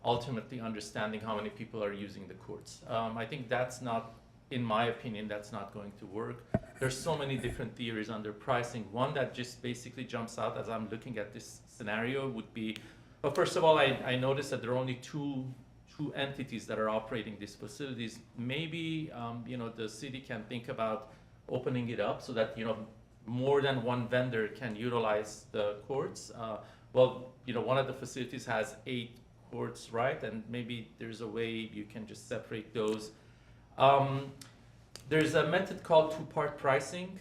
ultimately understanding how many people are using the courts. I think that's not, in my opinion, that's not going to work. There's so many different theories under pricing. One that just basically jumps out as I'm looking at this scenario would be, well, first of all, I noticed that there are only two entities that are operating these facilities. Maybe, you know, the city can think about opening it up so that, you know, more than one vendor can utilize the courts. Well, you know, one of the facilities has 8 courts, right? And maybe there's a way you can just separate those. There's a method called 2-part pricing,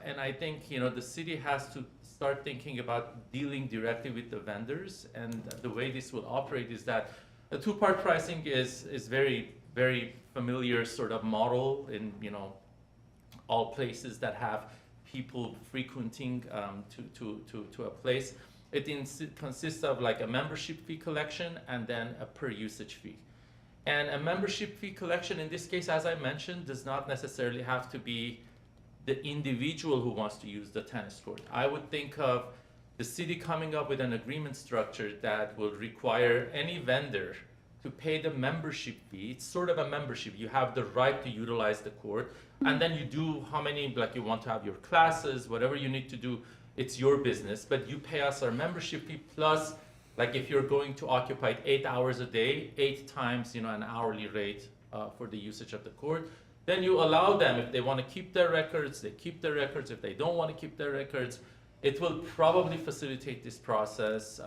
and I think, you know, the city has to start thinking about dealing directly with the vendors, and the way this will operate is that a 2-part pricing is very, very familiar sort of model in, you know, all places that have people frequenting to a place. It consists of like a membership fee collection and then a per usage fee. And a membership fee collection in this case, as I mentioned, does not necessarily have to be the individual who wants to use the tennis court. I would think of the city coming up with an agreement structure that will require any vendor to pay the membership fee. It's sort of a membership. You have the right to utilize the court, and then you do how many, like you want to have your classes, whatever you need to do, it's your business, but you pay us our membership fee plus, like if you're going to occupy 8 hours a day, 8 times, you know, an hourly rate for the usage of the court. Then you allow them, if they want to keep their records, they keep their records. If they don't want to keep their records, it will probably facilitate this process.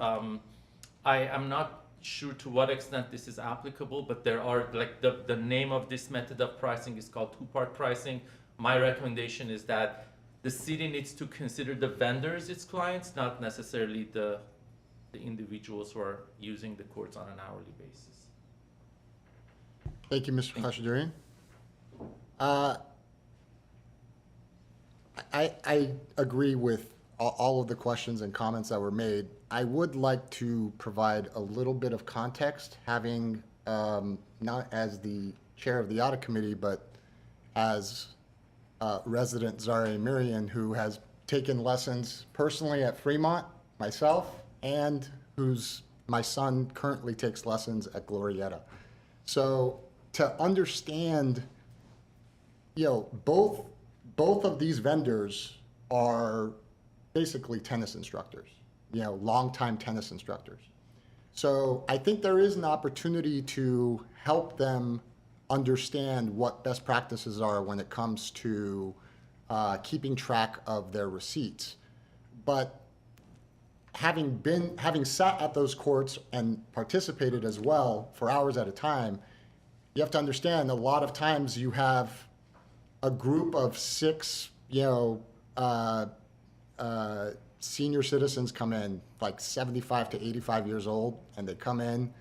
I am not sure to what extent this is applicable, but there are, like, the name of this method of pricing is called 2-part pricing. My recommendation is that the city needs to consider the vendors its clients, not necessarily the individuals who are using the courts on an hourly basis. Thank you, Mr. Khashoggian. I agree with all of the questions and comments that were made. I would like to provide a little bit of context, having not as the chair of the audit committee, but as resident Zare Mirian, who has taken lessons personally at Fremont, myself, and my son currently takes lessons at Glorieta. So to understand, both of these vendors are basically tennis instructors, longtime tennis instructors. So I think there is an opportunity to help them understand what best practices are when it comes to keeping track of their receipts. But having sat at those courts and participated as well for hours at a time, you have to understand a lot of times you have a group of 6, senior citizens come in, like 75 to 85 years old, and they come in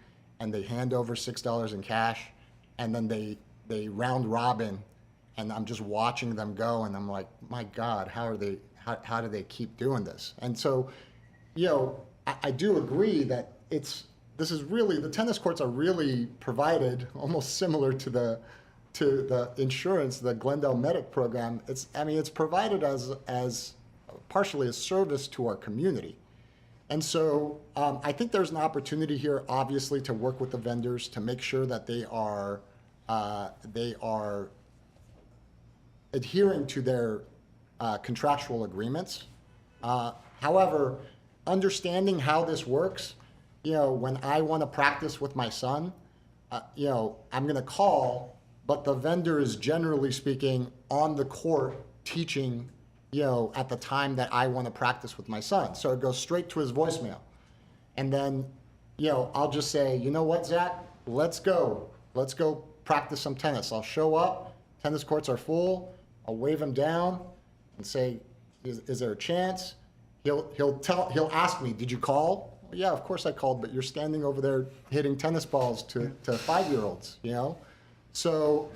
and they hand over $6 in cash, and then they round robin, and I'm just watching them go, and I'm like, my God, how do they keep doing this? And so, I do agree that the tennis courts are really provided almost similar to the insurance, the Glendale Medic Program. It's provided as partially a service to our community. And so I think there's an opportunity here, obviously, to work with the vendors to make sure that they are adhering to their contractual agreements. However, understanding how this works, when I want to practice with my son, I'm going to call, but the vendor is generally speaking on the court teaching, at the time that I want to practice with my son. So it goes straight to his voicemail. And then, I'll just say, you know what, Zach, let's go practice some tennis. I'll show up, tennis courts are full, I'll wave him down and say, is there a chance? He'll ask me, did you call? Well, yeah, of course I called, but you're standing over there hitting tennis balls to 5-year-olds, So,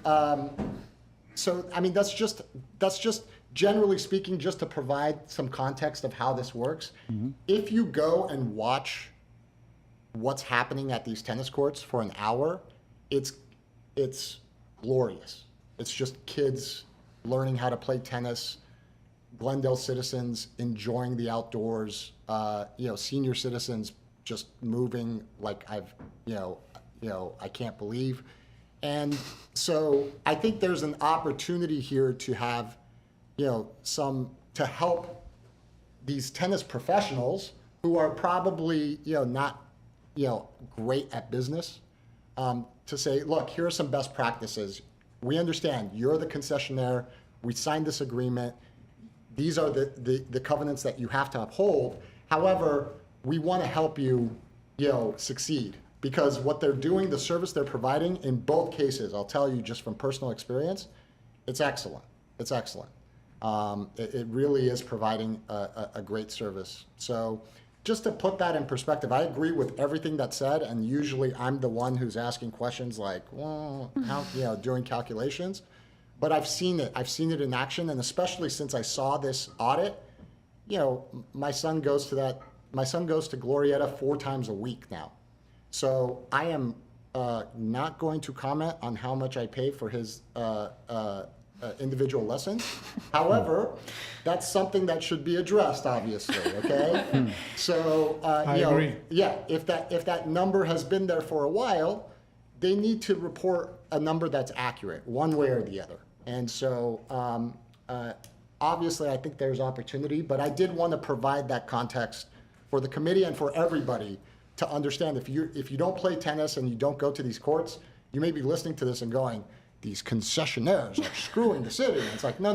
that's just generally speaking, just to provide some context of how this works. Mm-hmm. If you go and watch what's happening at these tennis courts for an hour, it's glorious. It's just kids learning how to play tennis, Glendale citizens enjoying the outdoors, senior citizens just moving like I can't believe. And so I think there's an opportunity here to have, to help these tennis professionals who are probably, not, great at business, to say, look, here are some best practices. We understand you're the concessionaire. We signed this agreement. These are the covenants that you have to uphold. However, we want to help you, succeed, because what they're doing, the service they're providing in both cases, I'll tell you just from personal experience, it's excellent. It's excellent. It really is providing a great service. So just to put that in perspective, I agree with everything that's said, and usually I'm the one who's asking questions like, well, how, doing calculations. But I've seen it. I've seen it in action, and especially since I saw this audit, my son goes to Glorieta 4 times a week now. So I am not going to comment on how much I pay for his individual lessons. However, that's something that should be addressed, obviously, okay? So, I agree. Yeah, if that number has been there for a while, they need to report a number that's accurate, one way or the other. And so, obviously, I think there's opportunity, but I did want to provide that context for the committee and for everybody to understand. If you don't play tennis and you don't go to these courts, you may be listening to this and going, these concessionaires are screwing the city. And it's like, no.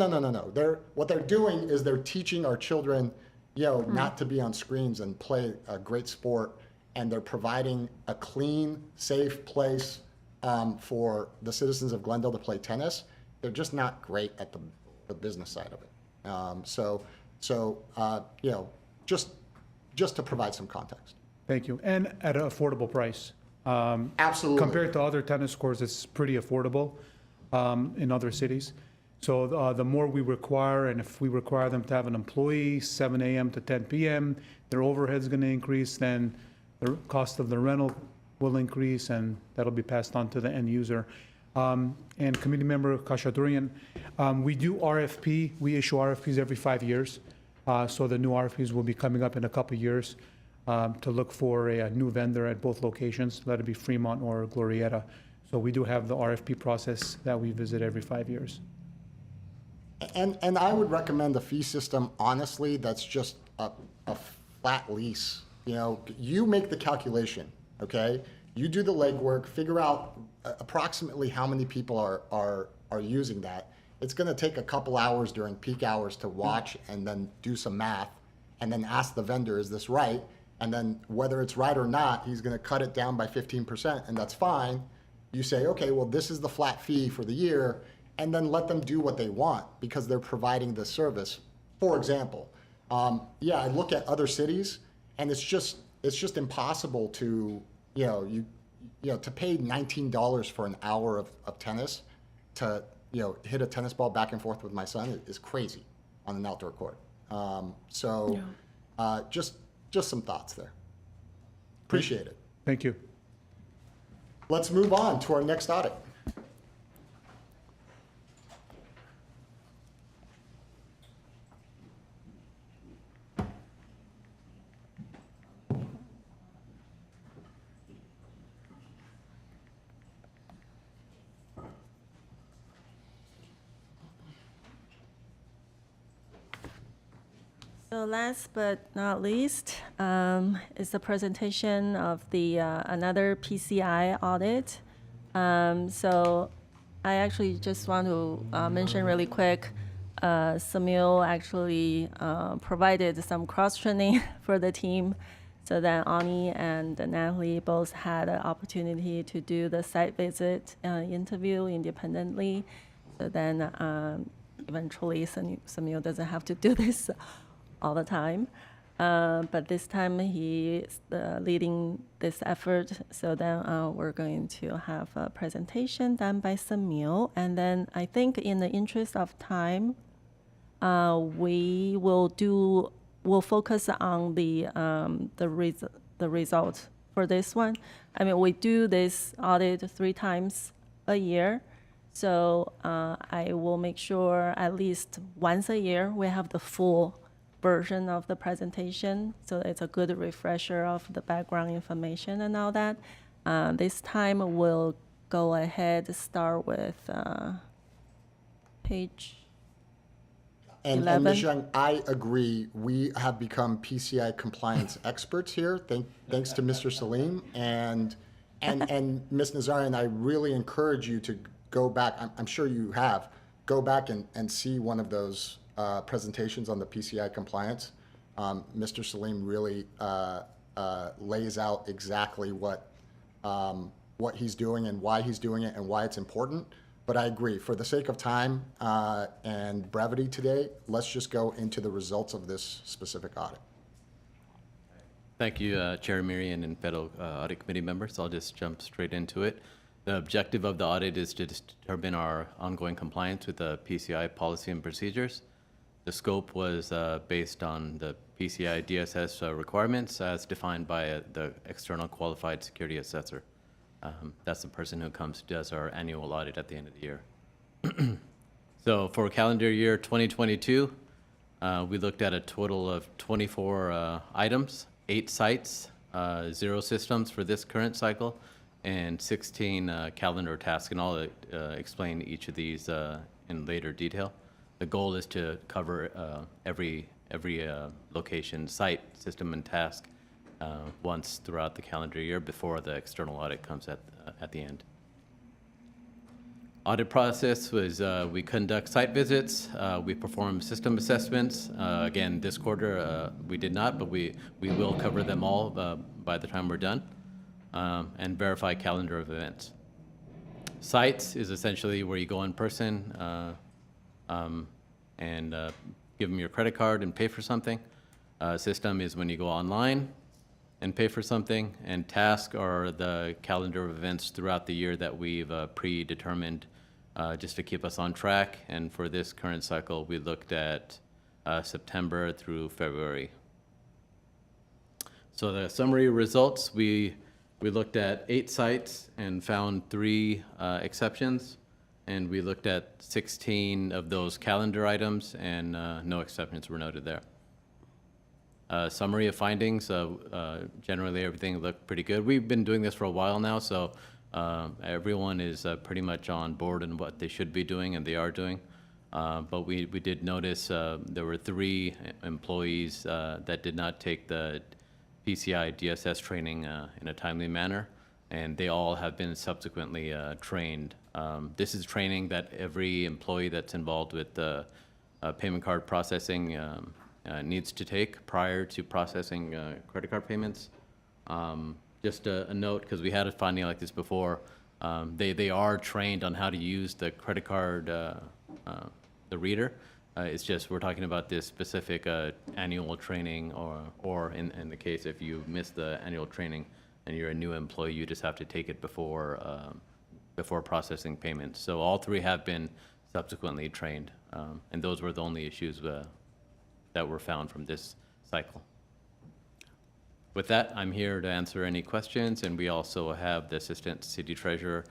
What they're doing is they're teaching our children, not to be on screens and play a great sport. And they're providing a clean, safe place for the citizens of Glendale to play tennis. They're just not great at the business side of it. You know, just to provide some context. Thank you. And at an affordable price. Absolutely. Compared to other tennis courts, it's pretty affordable in other cities. So the more we require, and if we require them to have an employee 7 a.m. to 10 p.m., their overhead's going to increase, then the cost of the rental will increase, and that'll be passed on to the end user. And committee member Kashadurian, we do RFP. We issue RFPs every 5 years. So the new RFPs will be coming up in a couple of years to look for a new vendor at both locations, let it be Fremont or Glorieta. So we do have the RFP process that we visit every 5 years. And I would recommend a fee system, honestly, that's just a flat lease. You know, you make the calculation, okay? You do the legwork, figure out approximately how many people are using that. It's gonna take a couple hours during peak hours to watch and then do some math and then ask the vendor, is this right? And then whether it's right or not, he's gonna cut it down by 15%, and that's fine. You say, okay, well, this is the flat fee for the year, and then let them do what they want because they're providing the service. For example, I look at other cities, and it's just impossible to, to pay $19 for an hour of tennis to, hit a tennis ball back and forth with my son is crazy on an outdoor court. Just some thoughts there. Appreciate it. Thank you. Let's move on to our next audit. So last but not least is the presentation of the another Pci audit. So I actually just want to mention really quick, Samuel actually provided some cross-training for the team so that Ani and Natalie both had an opportunity to do the site visit interview independently. So then eventually Samuel doesn't have to do this all the time. But this time he is leading this effort. So then we're going to have a presentation done by Samuel. And then I think in the interest of time, we'll focus on the result for this one. I mean, we do this audit 3 times a year. So I will make sure at least once a year we have the full version of the presentation, so it's a good refresher of the background information and all that. This time we'll go ahead, start with page And 11. Ms. Young, I agree. We have become PCI compliance experts here, thanks to Mr. Salim. And Ms. Nazarian, I really encourage you to go back, I'm sure you have, go back and see one of those presentations on the PCI compliance. Mr. Salim really lays out exactly what he's doing and why he's doing it and why it's important. But I agree, for the sake of time and brevity today, let's just go into the results of this specific audit. Thank you, Chair Mirian and fellow Audit Committee members. I'll just jump straight into it. The objective of the audit is to determine our ongoing compliance with the PCI policy and procedures. The scope was based on the PCI DSS requirements as defined by the external qualified security assessor. That's the person who does our annual audit at the end of the year. So for calendar year 2022, we looked at a total of 24 items, 8 sites, 0 systems for this current cycle, and 16 calendar tasks, and I'll explain each of these in later detail. The goal is to cover every location, site, system, and task once throughout the calendar year before the external audit comes at the end. Audit process was we conduct site visits, we perform system assessments. Again, this quarter we did not, but we will cover them all by the time we're done, and verify calendar of events. Sites is essentially where you go in person and give them your credit card and pay for something. System is when you go online and pay for something, and task are the calendar of events throughout the year that we've predetermined just to keep us on track. And for this current cycle, we looked at September through February. So the summary results, we looked at 8 sites and found 3 exceptions, and we looked at 16 of those calendar items, and no exceptions were noted there. Summary of findings, generally everything looked pretty good. We've been doing this for a while now, so everyone is pretty much on board in what they should be doing, and they are doing. But we did notice there were 3 employees that did not take the PCI DSS training in a timely manner, and they all have been subsequently trained. This is training that every employee that's involved with payment card processing needs to take prior to processing credit card payments. Just a note, because we had a finding like this before, they are trained on how to use the credit card, the reader. It's just we're talking about this specific annual training, or in the case if you miss the annual training and you're a new employee, you just have to take it before processing payments. So all 3 have been subsequently trained, and those were the only issues that were found from this cycle. With that, I'm here to answer any questions, and we also have the Assistant City Treasurer,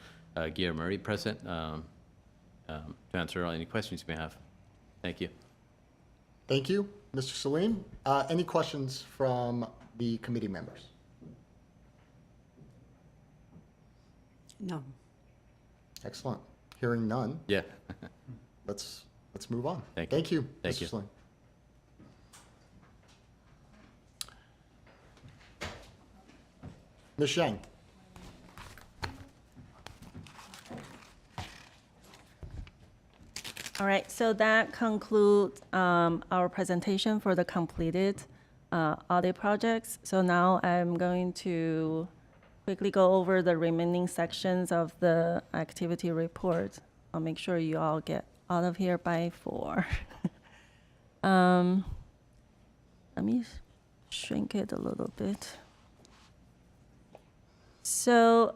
Gia Murray, present to answer any questions you may have. Thank you. Thank you, Mr. Salim. Any questions from the committee members? No. Excellent. Hearing none, Yeah. let's move on. Thank you. Thank you, Thank Mr. you. Salim. Ms. Zhang. All right, so that concludes our presentation for the completed audit projects. So now I'm going to quickly go over the remaining sections of the activity report. I'll make sure you all get out of here by 4. Let me shrink it a little bit. So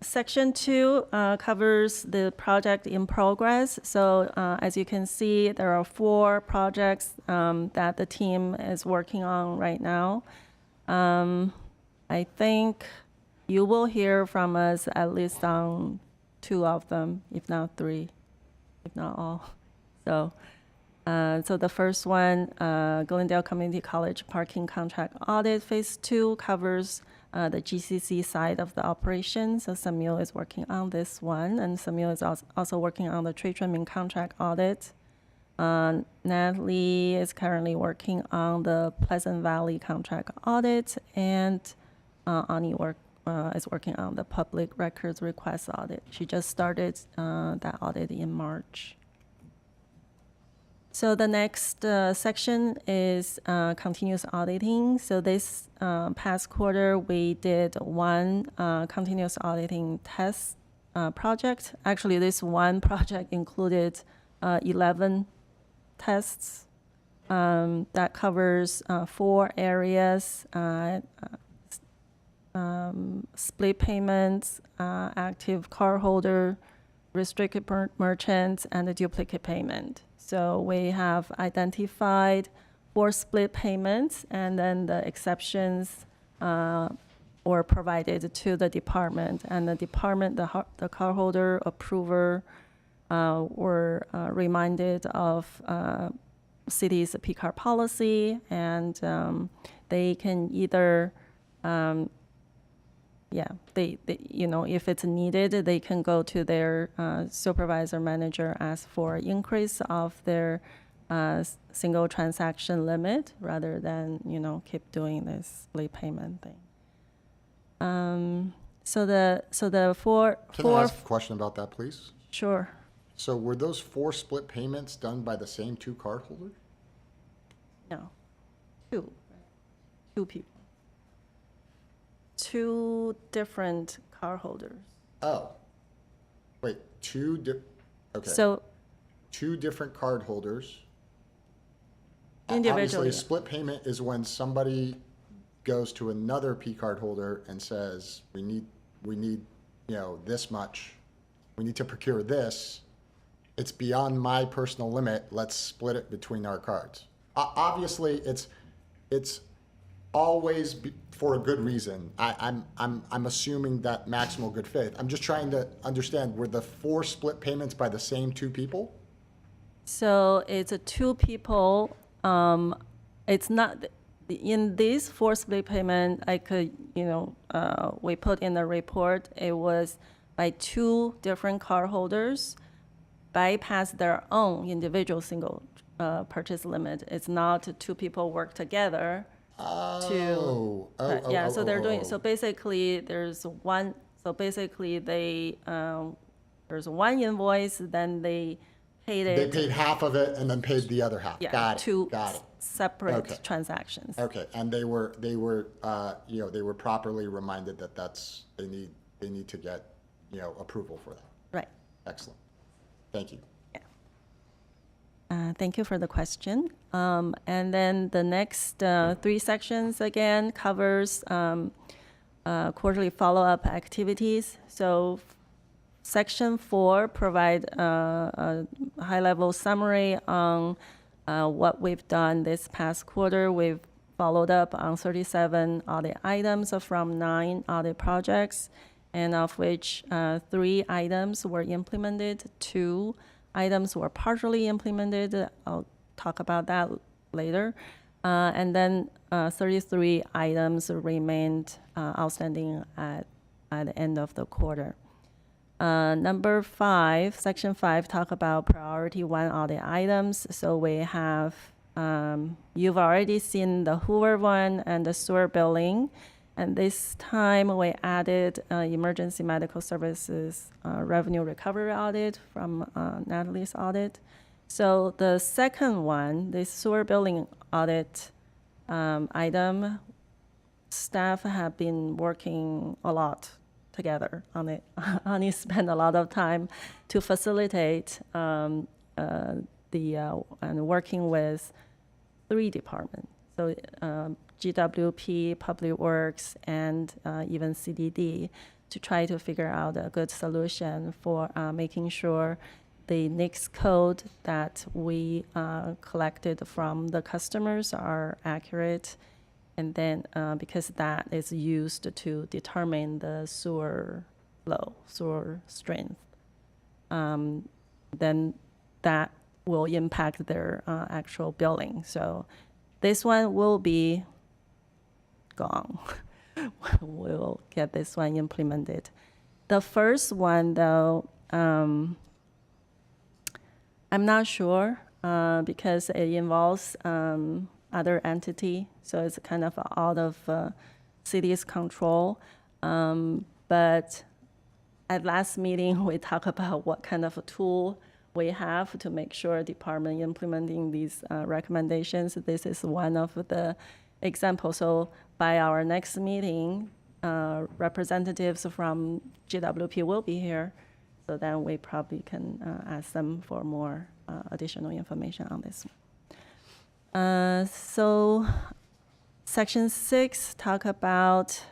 Section 2 covers the project in progress. So as you can see, there are 4 projects that the team is working on right now. I think you will hear from us at least on 2 of them, if not 3, if not all. So the first one, Glendale Community College Parking Contract Audit Phase 2 covers the GCC side of the operation. So Samuel is working on this one, and Samuel is also working on the trade trimming contract audit. Natalie is currently working on the Pleasant Valley contract audit, and Ani is working on the public records request audit. She just started that audit in March. So the next section is continuous auditing. So this past quarter, we did 1 continuous auditing test project. Actually, this one project included 11 tests that covers 4 areas: split payments, active cardholder, restricted merchants, and the duplicate payment. So we have identified 4 split payments, and then the exceptions were provided to the department. And the department, the cardholder approver, were reminded of city's P-card policy, and they can either if it's needed, they can go to their supervisor manager, ask for increase of their single transaction limit rather than, keep doing this split payment thing. So the 4. Can I ask a question about that, please? Sure. So were those 4 split payments done by the same 2 cardholders? No. 2 people. 2 different cardholders. Oh. Wait, okay. So 2 different cardholders Obviously, Individually. a split payment is when somebody goes to another P card holder and says, we need, this much. We need to procure this. It's beyond my personal limit. Let's split it between our cards. Obviously, it's always for a good reason. I'm assuming that maximal good faith. I'm just trying to understand, were the 4 split payments by the same 2 people? So it's 2 people. It's not, in this 4 split payment, I could, we put in the report, it was by 2 different card holders bypass their own individual single purchase limit. It's not 2 people work together so they're doing, so basically there's one, there's one invoice, then they paid it. They paid half of it and then paid the other half. Yeah, Got it. 2 Got it. separate Okay. transactions. Okay, and they were properly reminded that they need to get, approval for that. Right. Excellent. Thank you. Thank you for the question. And then the next 3 sections again covers quarterly follow-up activities. So section 4 provide a high-level summary on what we've done this past quarter. We've followed up on 37 audit items from 9 audit projects, and of which 3 items were implemented, 2 items were partially implemented. I'll talk about that later. And then 33 items remained outstanding at the end of the quarter. Number 5, section 5, talk about priority 1 audit items. So we have, you've already seen the Hoover one and the sewer billing. And this time we added emergency medical services revenue recovery audit from Natalie's audit. So the second one, the sewer billing audit item, staff have been working a lot together on it. Ani spent a lot of time to facilitate and working with 3 departments. So GWP, Public Works, and even CDD to try to figure out a good solution for making sure the NICS code that we collected from the customers are accurate. And then because that is used to determine the sewer flow, sewer strength, then that will impact their actual billing. So this one will be gone. We'll get this one implemented. The first one, though, I'm not sure because it involves other entity, so it's kind of out of city's control. But at last meeting, we talked about what kind of a tool we have to make sure department implementing these recommendations. This is one of the examples. So by our next meeting, representatives from GWP will be here. So then we probably can ask them for more additional information on this. So section 6 talk about,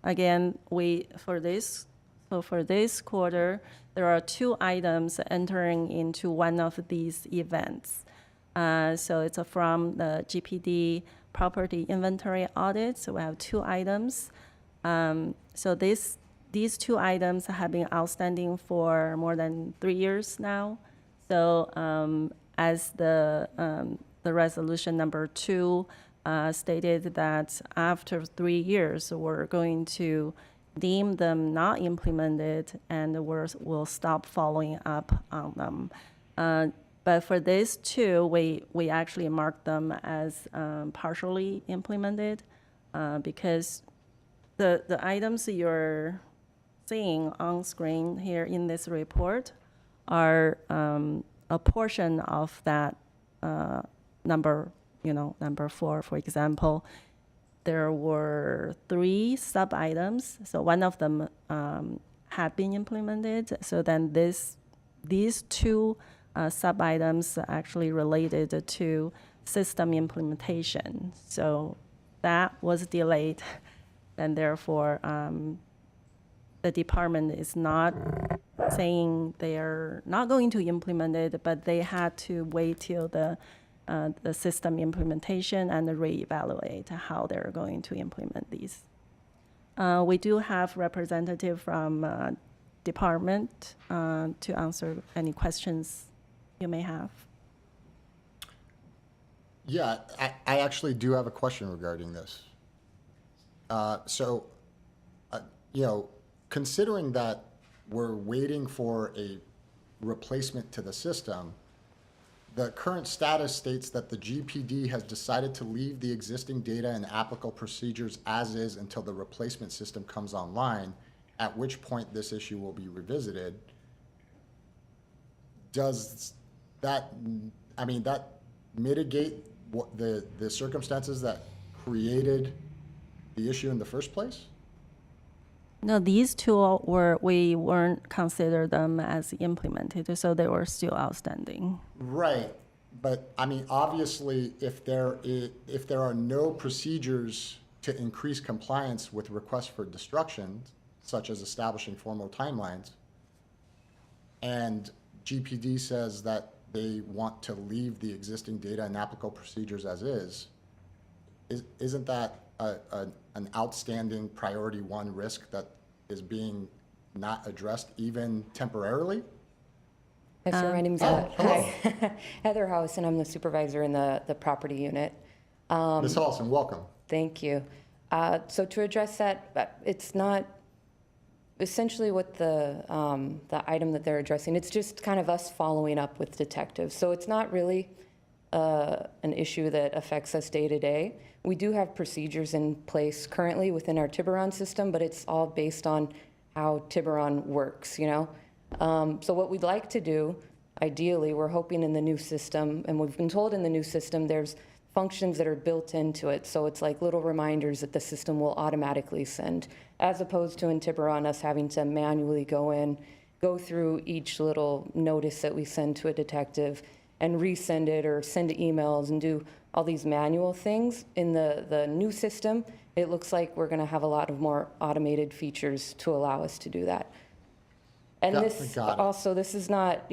again, for this quarter, there are 2 items entering into one of these events. So it's from the GPD property inventory audit. So we have 2 items. So these 2 items have been outstanding for more than 3 years now. So as the resolution number 2 stated that after 3 years, we're going to deem them not implemented and we'll stop following up on them. But for these 2, we actually marked them as partially implemented because the items you're seeing on screen here in this report are a portion of that number 4. For example, there were 3 sub-items. So one of them had been implemented. So then these 2 sub-items actually related to system implementation. So that was delayed, and therefore the department is not saying they're not going to implement it, but they had to wait till the system implementation and reevaluate how they're going to implement these. We do have representative from department to answer any questions you may have. Yeah, I actually do have a question regarding this. Considering that we're waiting for a replacement to the system, the current status states that the GPD has decided to leave the existing data and applicable procedures as is until the replacement system comes online, at which point this issue will be revisited. Does that, that mitigate what the circumstances that created the issue in the first place? No, these two we weren't consider them as implemented, so they were still outstanding. Right, but obviously, if there are no procedures to increase compliance with requests for destruction, such as establishing formal timelines, and GPD says that they want to leave the existing data and applicable procedures as isn't that an outstanding priority one risk that is being not addressed even temporarily? Yes, sir. My name's hi. Heather House, and I'm the supervisor in the property unit. Ms. Halson, welcome. Thank you. So to address that, it's not essentially what the item that they're addressing. It's just kind of us following up with detectives. So it's not really an issue that affects us day to day. We do have procedures in place currently within our Tiburon system, but it's all based on how Tiburon works, So what we'd like to do, ideally, we're hoping in the new system, and we've been told in the new system there's functions that are built into it. So it's like little reminders that the system will automatically send, as opposed to in Tiburon, us having to manually go through each little notice that we send to a detective and resend it or send emails and do all these manual things. In the new system, it looks like we're going to have a lot of more automated features to allow us to do that. And this is not,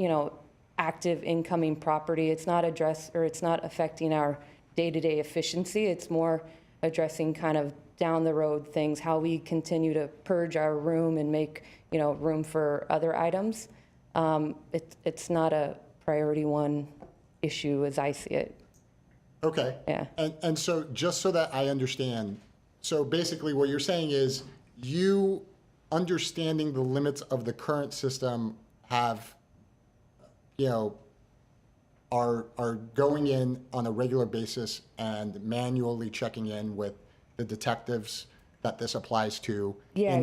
active incoming property. It's not it's not affecting our day-to-day efficiency. It's more addressing kind of down the road things, how we continue to purge our room and make, room for other items. It's not a priority one issue as I see it. Okay. Yeah. And so just so that I understand, so basically what you're saying is you understanding the limits of the current system have, are going in on a regular basis and manually checking in with the detectives that this applies to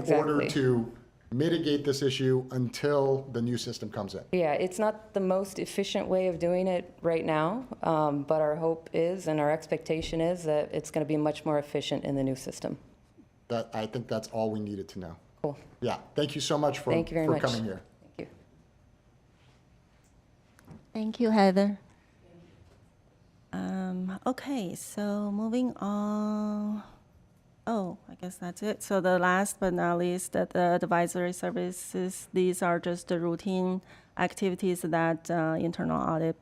order to mitigate this issue until the new system comes in. Yeah, it's not the most efficient way of doing it right now, but our hope is and our expectation is that it's going to be much more efficient in the new system. I think that's all we needed to know. Cool. Yeah, thank you so much for coming here. Thank you. Thank you, Heather. Okay, so moving on. Oh, I guess that's it. So the last but not least, the advisory services, these are just the routine activities that internal audit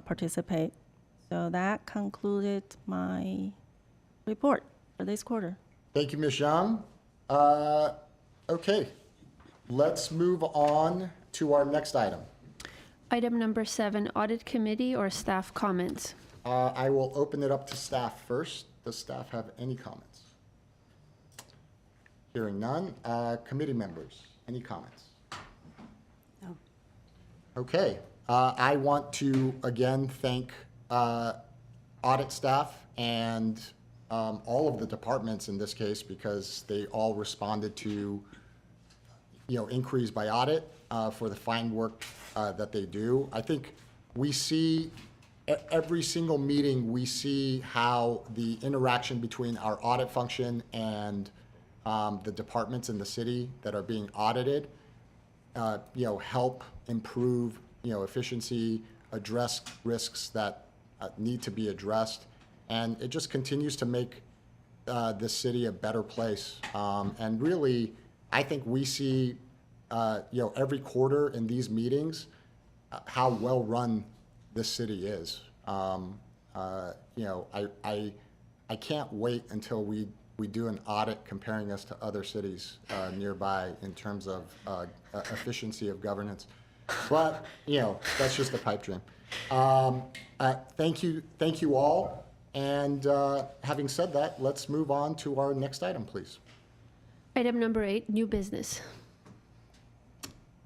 participate. So that concluded my report for this quarter. Thank you, Ms. Zhang. Okay, let's move on to our next item. Item number 7, Audit Committee or staff comments. I will open it up to staff first. Does staff have any comments? Hearing none. Committee members, any comments? No. Okay. I want to again thank audit staff and all of the departments in this case because they all responded to inquiries by audit for the fine work that they do. I think we see every single meeting, we see how the interaction between our audit function and the departments in the city that are being audited, help improve, efficiency, address risks that need to be addressed. And it just continues to make this city a better place. And really, I think we see, every quarter in these meetings, how well-run this city is. I can't wait until we do an audit comparing us to other cities nearby in terms of efficiency of governance. But, that's just a pipe dream. Thank you all. And having said that, let's move on to our next item, please. Item number 8, new business.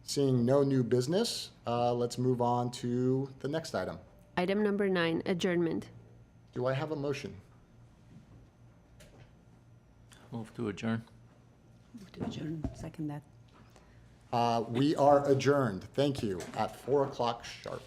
Seeing no new business, let's move on to the next item. Item number 9, adjournment. Do I have a motion? Move to adjourn. Move to adjourn, second that. We are adjourned. Thank you, at 4 o'clock sharp.